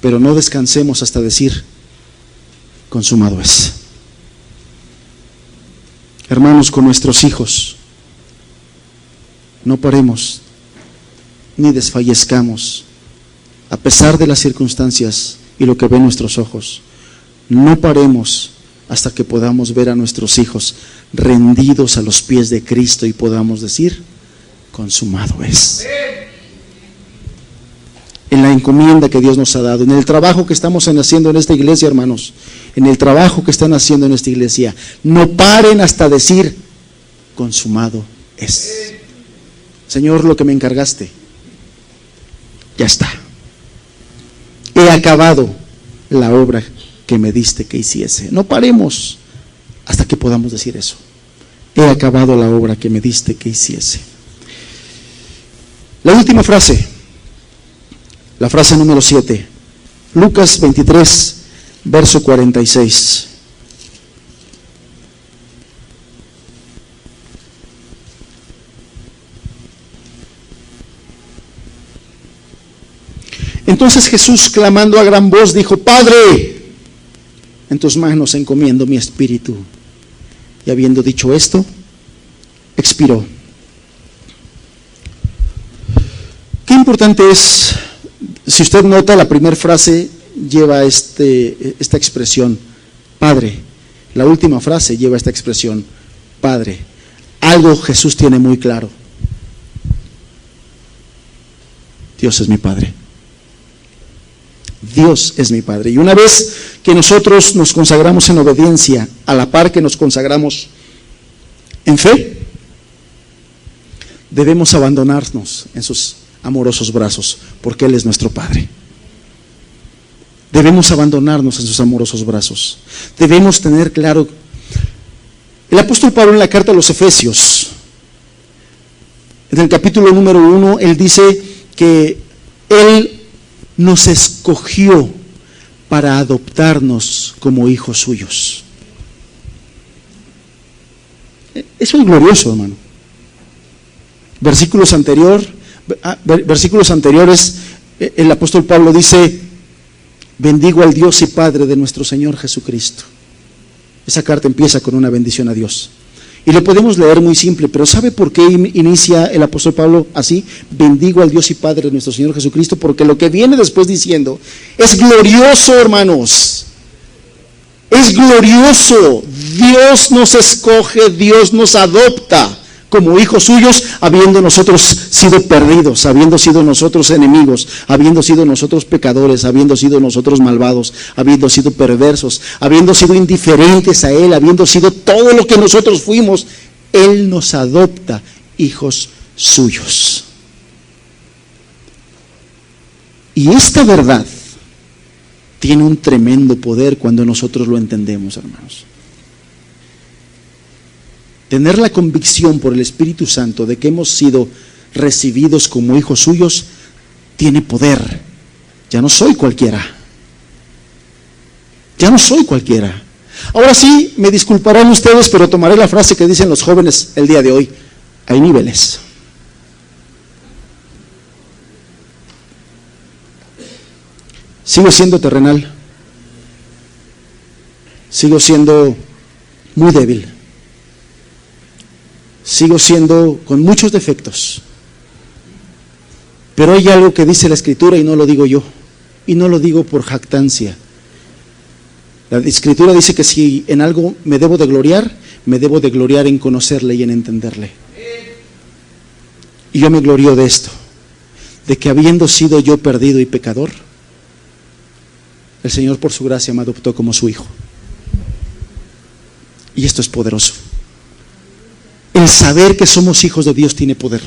pero no descansemos hasta decir, consumado es. Hermanos, con nuestros hijos, no paremos ni desfallezcamos, a pesar de las circunstancias y lo que ven nuestros ojos. No paremos hasta que podamos ver a nuestros hijos rendidos a los pies de Cristo y podamos decir, consumado es. En la encomienda que Dios nos ha dado, en el trabajo que estamos haciendo en esta iglesia, hermanos, en el trabajo que están haciendo en esta iglesia, no paren hasta decir, consumado es. Señor, lo que me encargaste, ya está. He acabado la obra que me diste que hiciese. No paremos hasta que podamos decir eso. He acabado la obra que me diste que hiciese. La última frase. La frase número 7, Lucas 23, verso 46. Entonces Jesús, clamando a gran voz, dijo, Padre, en tus manos encomiendo mi espíritu. Y habiendo dicho esto, expiró. Qué importante es. Si usted nota, la primera frase lleva esta expresión, Padre. La última frase lleva esta expresión, Padre. Algo Jesús tiene muy claro. Dios es mi Padre. Dios es mi Padre. Y una vez que nosotros nos consagramos en obediencia, a la par que nos consagramos en fe, debemos abandonarnos en sus amorosos brazos, porque Él es nuestro Padre. Debemos abandonarnos en sus amorosos brazos. Debemos tener claro. El apóstol Pablo en la carta a los Efesios, en el capítulo número 1, él dice que Él nos escogió para adoptarnos como hijos suyos. Eso es glorioso, hermano. Versículos anteriores, el apóstol Pablo dice, bendigo al Dios y Padre de nuestro Señor Jesucristo. Esa carta empieza con una bendición a Dios. Y lo podemos leer muy simple, pero ¿sabe por qué inicia el apóstol Pablo así? Bendigo al Dios y Padre de nuestro Señor Jesucristo, porque lo que viene después diciendo es glorioso, hermanos. Es glorioso. Dios nos escoge, Dios nos adopta como hijos suyos, habiendo nosotros sido perdidos, habiendo sido nosotros enemigos, habiendo sido nosotros pecadores, habiendo sido nosotros malvados, habiendo sido perversos, habiendo sido indiferentes a Él, habiendo sido todo lo que nosotros fuimos. Él nos adopta hijos suyos. Y esta verdad tiene un tremendo poder cuando nosotros lo entendemos, hermanos. Tener la convicción por el Espíritu Santo de que hemos sido recibidos como hijos suyos tiene poder. Ya no soy cualquiera. Ya no soy cualquiera. Ahora sí, me disculparán ustedes, pero tomaré la frase que dicen los jóvenes el día de hoy. Hay niveles. Sigo siendo terrenal. Sigo siendo muy débil. Sigo siendo con muchos defectos. Pero hay algo que dice la Escritura y no lo digo yo. Y no lo digo por jactancia. La Escritura dice que si en algo me debo de gloriar en conocerle y en entenderle. Y yo me glorío de esto, de que habiendo sido yo perdido y pecador, el Señor por su gracia me adoptó como su hijo. Y esto es poderoso. El saber que somos hijos de Dios tiene poder.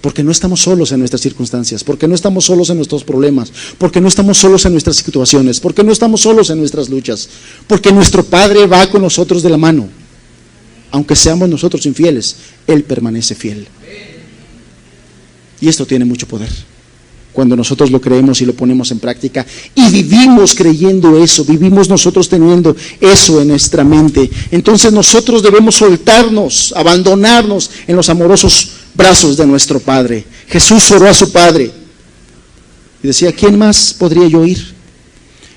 Porque no estamos solos en nuestras circunstancias, porque no estamos solos en nuestros problemas, porque no estamos solos en nuestras situaciones, porque no estamos solos en nuestras luchas, porque nuestro Padre va con nosotros de la mano. Aunque seamos nosotros infieles, Él permanece fiel. Y esto tiene mucho poder. Cuando nosotros lo creemos y lo ponemos en práctica y vivimos creyendo eso, vivimos nosotros teniendo eso en nuestra mente, entonces nosotros debemos soltarnos, abandonarnos en los amorosos brazos de nuestro Padre. Jesús oró a su Padre y decía, ¿quién más podría yo ir?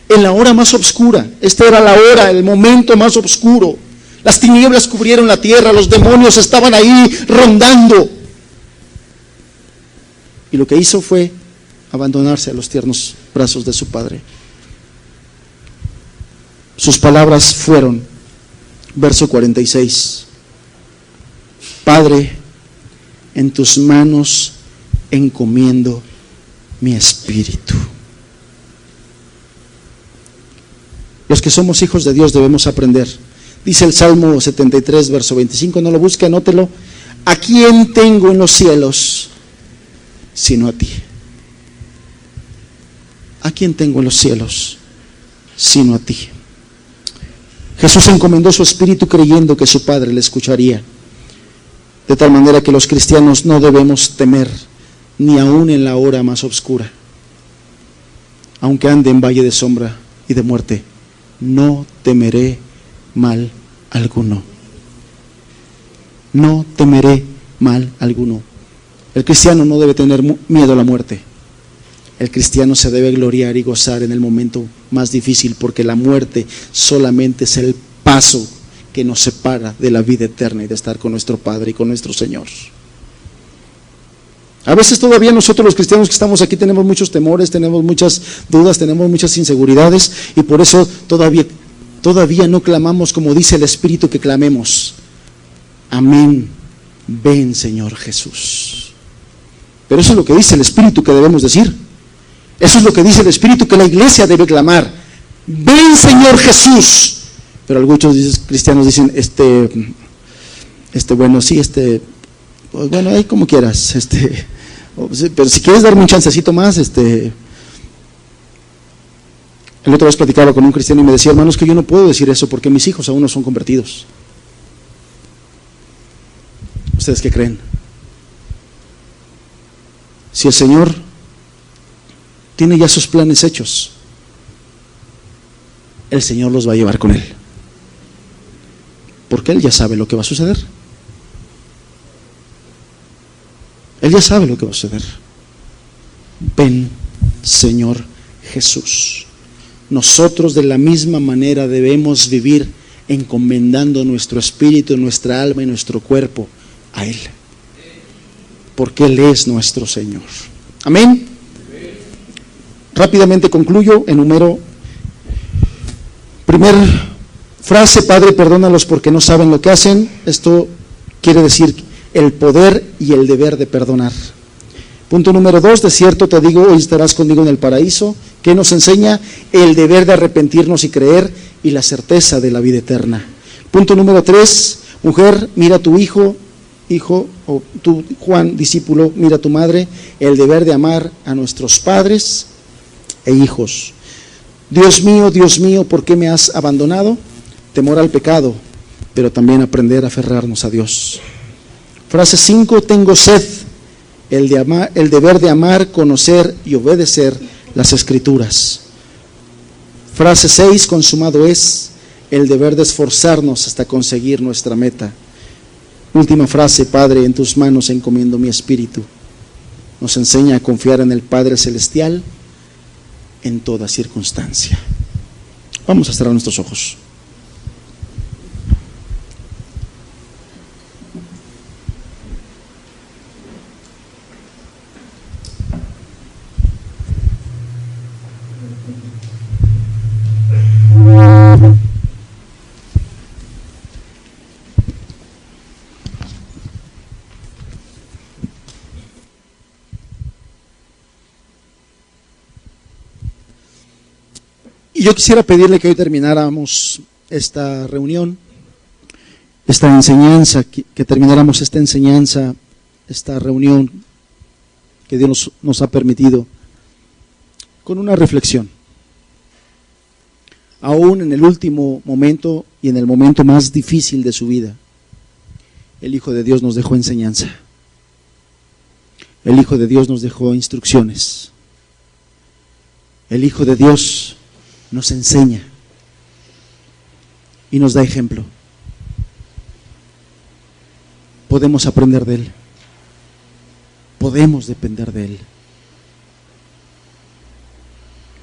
En la hora más oscura, esta era la hora, el momento más oscuro, las tinieblas cubrieron la tierra, los demonios estaban ahí rondando, y lo que hizo fue abandonarse a los tiernos brazos de su Padre. Sus palabras fueron, verso 46, Padre, en tus manos encomiendo mi espíritu. Los que somos hijos de Dios debemos aprender. Dice el Salmo 73, verso 25, no lo busque, anótelo. ¿A quién tengo en los cielos sino a ti? ¿A quién tengo en los cielos sino a ti? Jesús encomendó su espíritu creyendo que su Padre le escucharía. De tal manera que los cristianos no debemos temer, ni aun en la hora más oscura. Aunque ande en valle de sombra y de muerte, no temeré mal alguno. No temeré mal alguno. El cristiano no debe tener miedo a la muerte. El cristiano se debe gloriar y gozar en el momento más difícil, porque la muerte solamente es el paso que nos separa de la vida eterna y de estar con nuestro Padre y con nuestro Señor. A veces todavía nosotros los cristianos que estamos aquí tenemos muchos temores, tenemos muchas dudas, tenemos muchas inseguridades, y por eso todavía no clamamos como dice el Espíritu que clamemos. Amén, ven Señor Jesús. Pero eso es lo que dice el Espíritu que debemos decir. Eso es lo que dice el Espíritu que la iglesia debe clamar. Ven Señor Jesús. Pero algunos cristianos dicen, bueno, sí, pues bueno, ahí como quieras, pero si quieres darme un chancecito más, El otra vez platicaba con un cristiano y me decía, hermanos, que yo no puedo decir eso porque mis hijos aún no son convertidos. ¿Ustedes qué creen? Si el Señor tiene ya sus planes hechos, el Señor los va a llevar con Él. Porque Él ya sabe lo que va a suceder. Él ya sabe lo que va a suceder. Ven, Señor Jesús. Nosotros de la misma manera debemos vivir encomendando nuestro espíritu, nuestra alma y nuestro cuerpo a Él, porque Él es nuestro Señor. Amén. Rápidamente concluyo, enumero. Primer frase: Padre, perdónalos porque no saben lo que hacen. Esto quiere decir el poder y el deber de perdonar. Punto número 2: de cierto te digo, hoy estarás conmigo en el paraíso. ¿Qué nos enseña? El deber de arrepentirnos y creer, y la certeza de la vida eterna. Punto número 3: mujer, mira a tu hijo, o tú, Juan, discípulo, mira a tu madre. El deber de amar a nuestros padres e hijos. Dios mío, ¿por qué me has abandonado? Temor al pecado, pero también aprender a aferrarnos a Dios. Frase 5: tengo sed. El deber de amar, conocer y obedecer las Escrituras. Frase 6: consumado es. El deber de esforzarnos hasta conseguir nuestra meta. Última frase: Padre, en tus manos encomiendo mi espíritu. Nos enseña a confiar en el Padre Celestial en toda circunstancia. Vamos a cerrar nuestros ojos. Y yo quisiera pedirle que hoy termináramos esta reunión, esta enseñanza, que termináramos esta enseñanza, esta reunión que Dios nos ha permitido, con una reflexión. Aún en el último momento y en el momento más difícil de su vida, el Hijo de Dios nos dejó enseñanza. El Hijo de Dios nos dejó instrucciones. El Hijo de Dios nos enseña y nos da ejemplo. Podemos aprender de Él. Podemos depender de Él.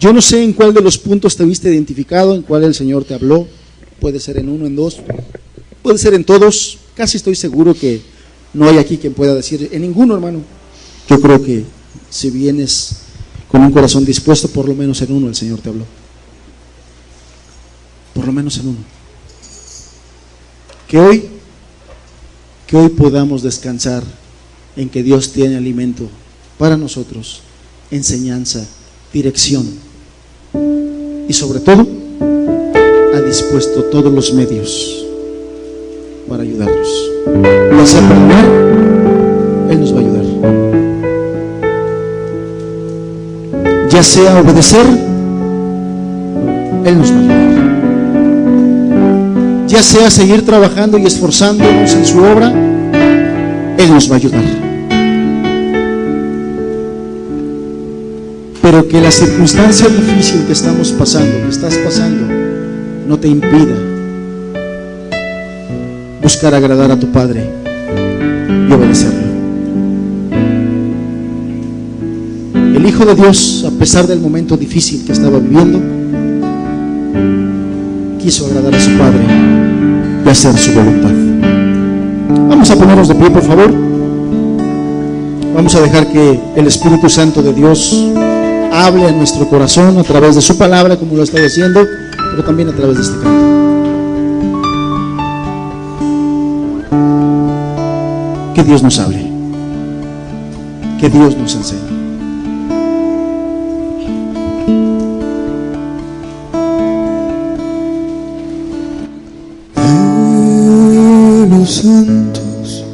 Yo no sé en cuál de los puntos te viste identificado, en cuál el Señor te habló. Puede ser en uno, en dos, puede ser en todos. Casi estoy seguro que no hay aquí quien pueda decir en ninguno, hermano. Yo creo que si vienes con un corazón dispuesto, por lo menos en uno el Señor te habló. Por lo menos en uno. Que hoy podamos descansar en que Dios tiene alimento para nosotros, enseñanza, dirección, y sobre todo ha dispuesto todos los medios para ayudarnos. Ya sea perdonar, Él nos va a ayudar. Ya sea obedecer, Él nos va a ayudar. Ya sea seguir trabajando y esforzándonos en su obra, Él nos va a ayudar. Pero que la circunstancia difícil que estamos pasando, que estás pasando, no te impida buscar agradar a tu Padre y obedecerlo. El Hijo de Dios, a pesar del momento difícil que estaba viviendo, quiso agradar a su Padre y hacer su voluntad. Vamos a ponernos de pie, por favor. Vamos a dejar que el Espíritu Santo de Dios hable a nuestro corazón a través de su palabra, como lo está haciendo, pero también a través de este canto. Que Dios nos hable, que Dios nos enseñe. De los santos,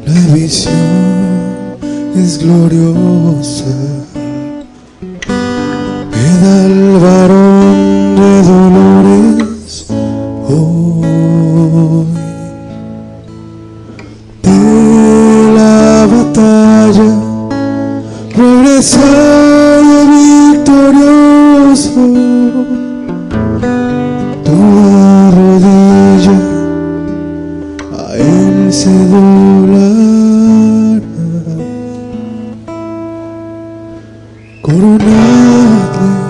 la visión es gloriosa. Queda el varón de dolores hoy. De la batalla regresado victorioso. Toda rodilla a Él se doblará. Coronadle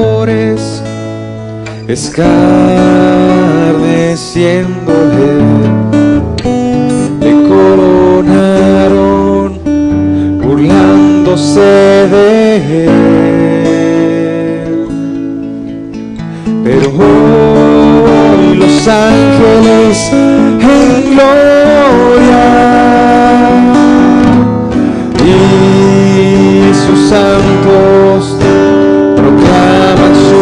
dolores, escarneciéndole, le coronaron burlándose de él. Pero hoy los ángeles en gloria y sus santos proclaman su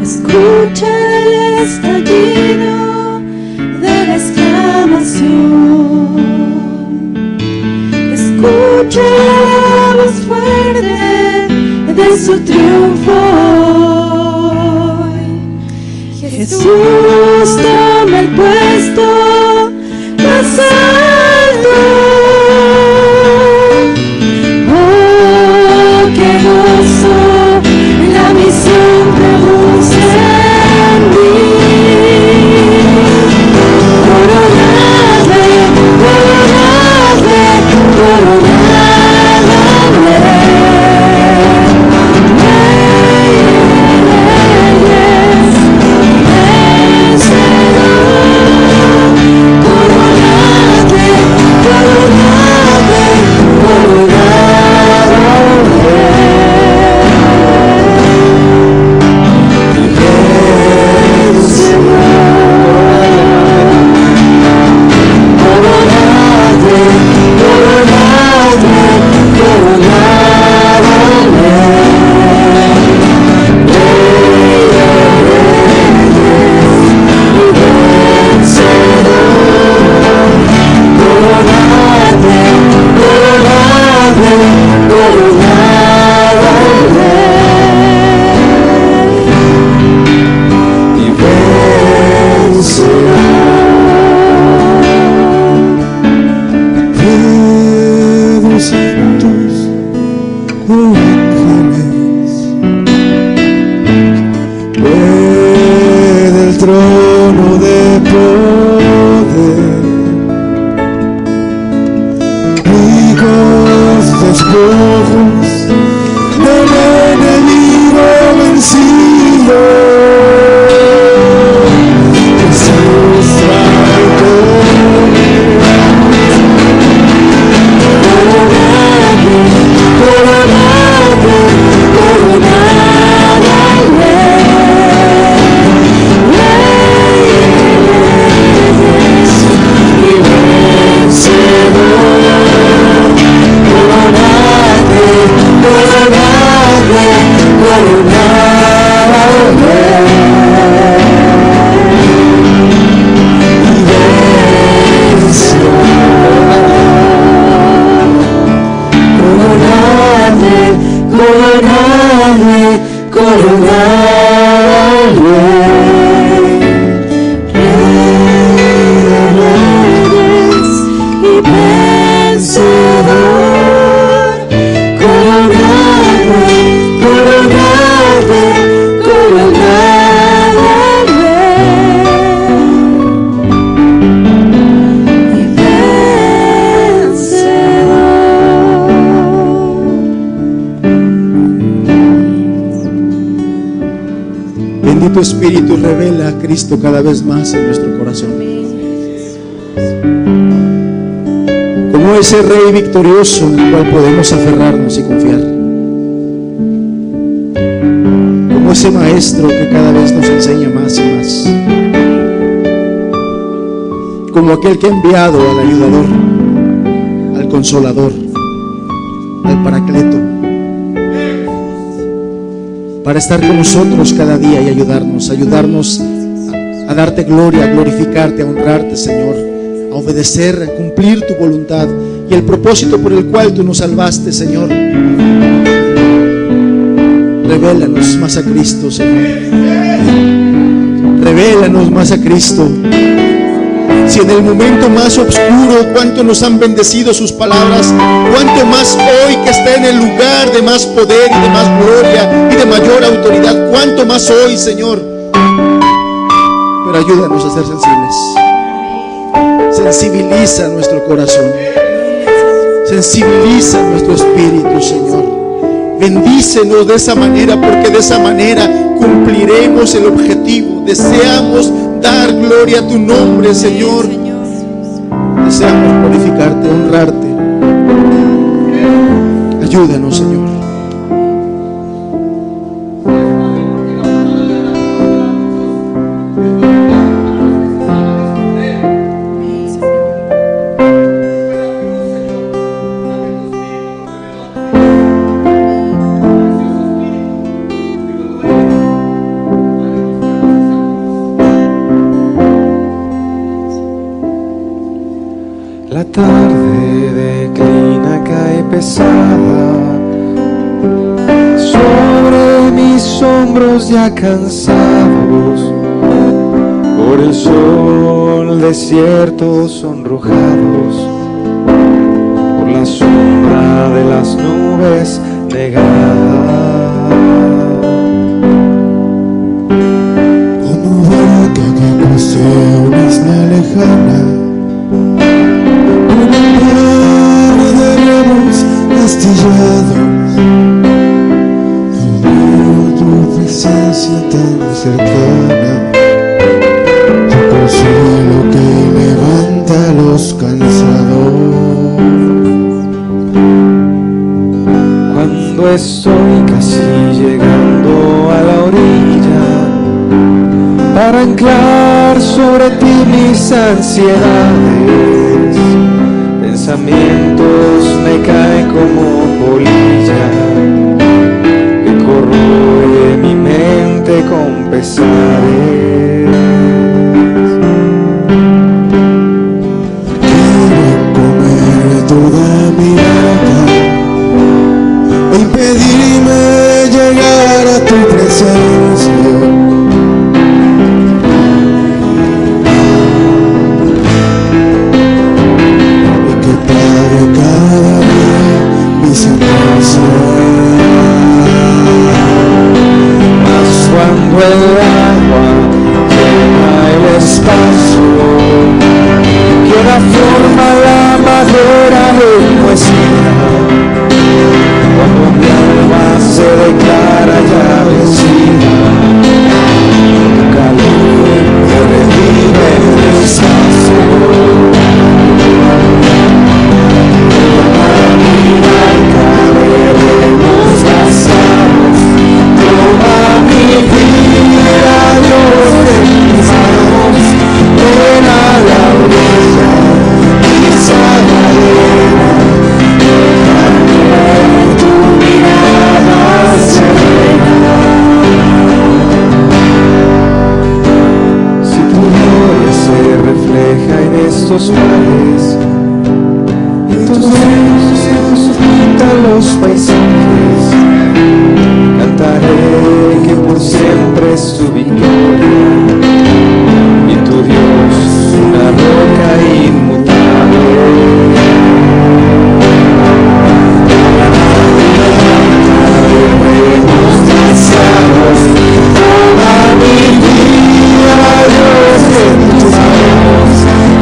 Escucha el estallido de la exclamación. Escucha la voz fuerte de su triunfo. Jesús toma el puesto más alto. Oh, qué gozo, la misión produce en mí. Coronadme, coronadme, coronadme. Reyes, vencedor. Coronadme, coronadme, coronadme. Bendito Espíritu, revela a Cristo cada vez más en nuestro corazón. Como ese Rey victorioso en el cual podemos aferrarnos y confiar. Como ese Maestro que cada vez nos enseña más y más. Como aquel que ha enviado al ayudador, al consolador, al paracleto, para estar con nosotros cada día y ayudarnos a darte gloria, a glorificarte, a honrarte, Señor, a obedecer, a cumplir tu voluntad y el propósito por el cual tú nos salvaste, Señor. Revélanos más a Cristo, Señor. Revélanos más a Cristo. Si en el momento más oscuro, cuánto nos han bendecido sus palabras, cuánto más hoy que está en el lugar de más poder y de más gloria y de mayor autoridad, cuánto más hoy, Señor. Pero ayúdanos a ser sensibles. Sensibiliza nuestro corazón. Sensibiliza nuestro espíritu, Señor. Bendícenos de esa manera, porque de esa manera cumpliremos el objetivo. Deseamos dar gloria a tu nombre, Señor. Deseamos glorificarte, honrarte. Ayúdanos, Señor. La tarde declina, cae pesada sobre mis hombros ya cansados por el sol, desiertos sonrojados por la sombra de las nubes negadas. Como barca que posee una isla lejana, astillados, tu presencia tan cercana, tu consuelo que levanta a los cansados. Cuando estoy casi llegando a la orilla para anclar sobre ti mis ansiedades, pensamientos me caen como polilla que corroe mi mente con pesares. Quieren comer toda mi alma e impedirme llegar a tu presencia. Cuando el agua llena el espacio, queda forma la madera enmohecida. Cuando mi alma se declara ya vencida, tu calor que revive el descanso. Toma mi barca, veremos las aguas. Toma mi vida, Dios de mis manos, ven a la orilla, pisa la arena, déjame tu mirada serena. Si tu gloria se refleja en estos mares, en tus sueños pintan los paisajes, cantaré que por siempre es tu victoria y tu Dios una roca inmutable. Veremos las aguas, toma mi vida, Dios de tus manos,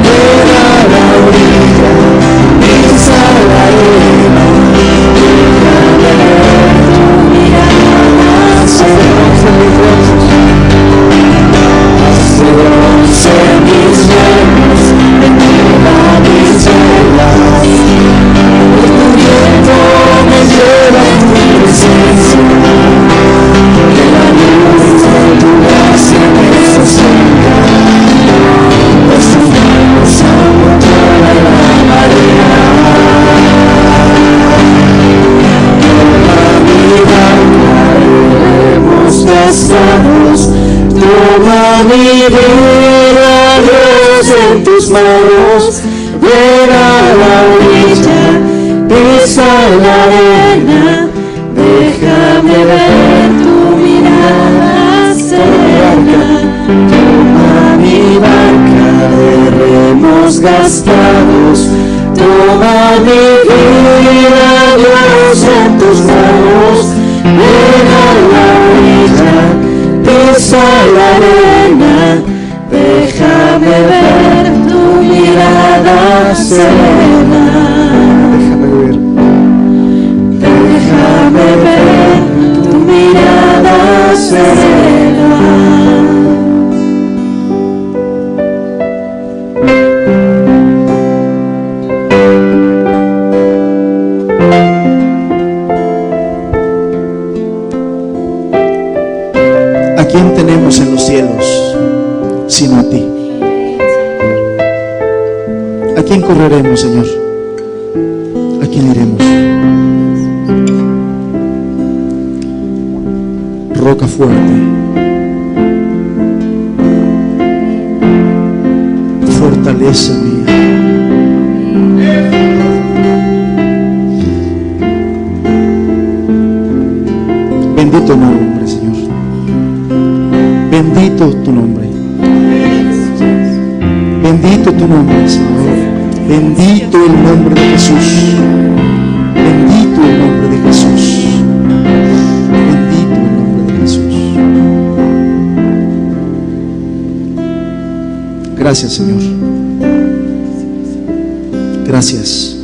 ven a la orilla, pisa la arena, déjame ver tu mirada. Hacemos de mis rostros gastados. Toma mi vida, Dios, en tus manos. Ven a la orilla, pisa la arena. Déjame ver tu mirada serena. Toma mi barca de remos gastados. Toma mi vida, Dios, en tus manos. Ven a la orilla, pisa la arena. Déjame ver tu mirada serena. Déjame ver tu mirada serena. ¿A quién tenemos en los cielos sino a ti? ¿A quién correremos, Señor? ¿A quién iremos? Roca fuerte, fortaleza mía. Bendito nombre, Señor. Bendito tu nombre. Bendito tu nombre, Señor. Bendito el nombre de Jesús. Bendito el nombre de Jesús. Bendito el nombre de Jesús. Gracias, Señor. Gracias.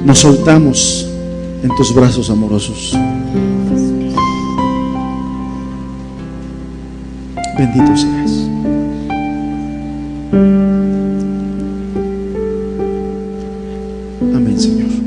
Nos soltamos en tus brazos amorosos. Bendito seas. Amén, Señor.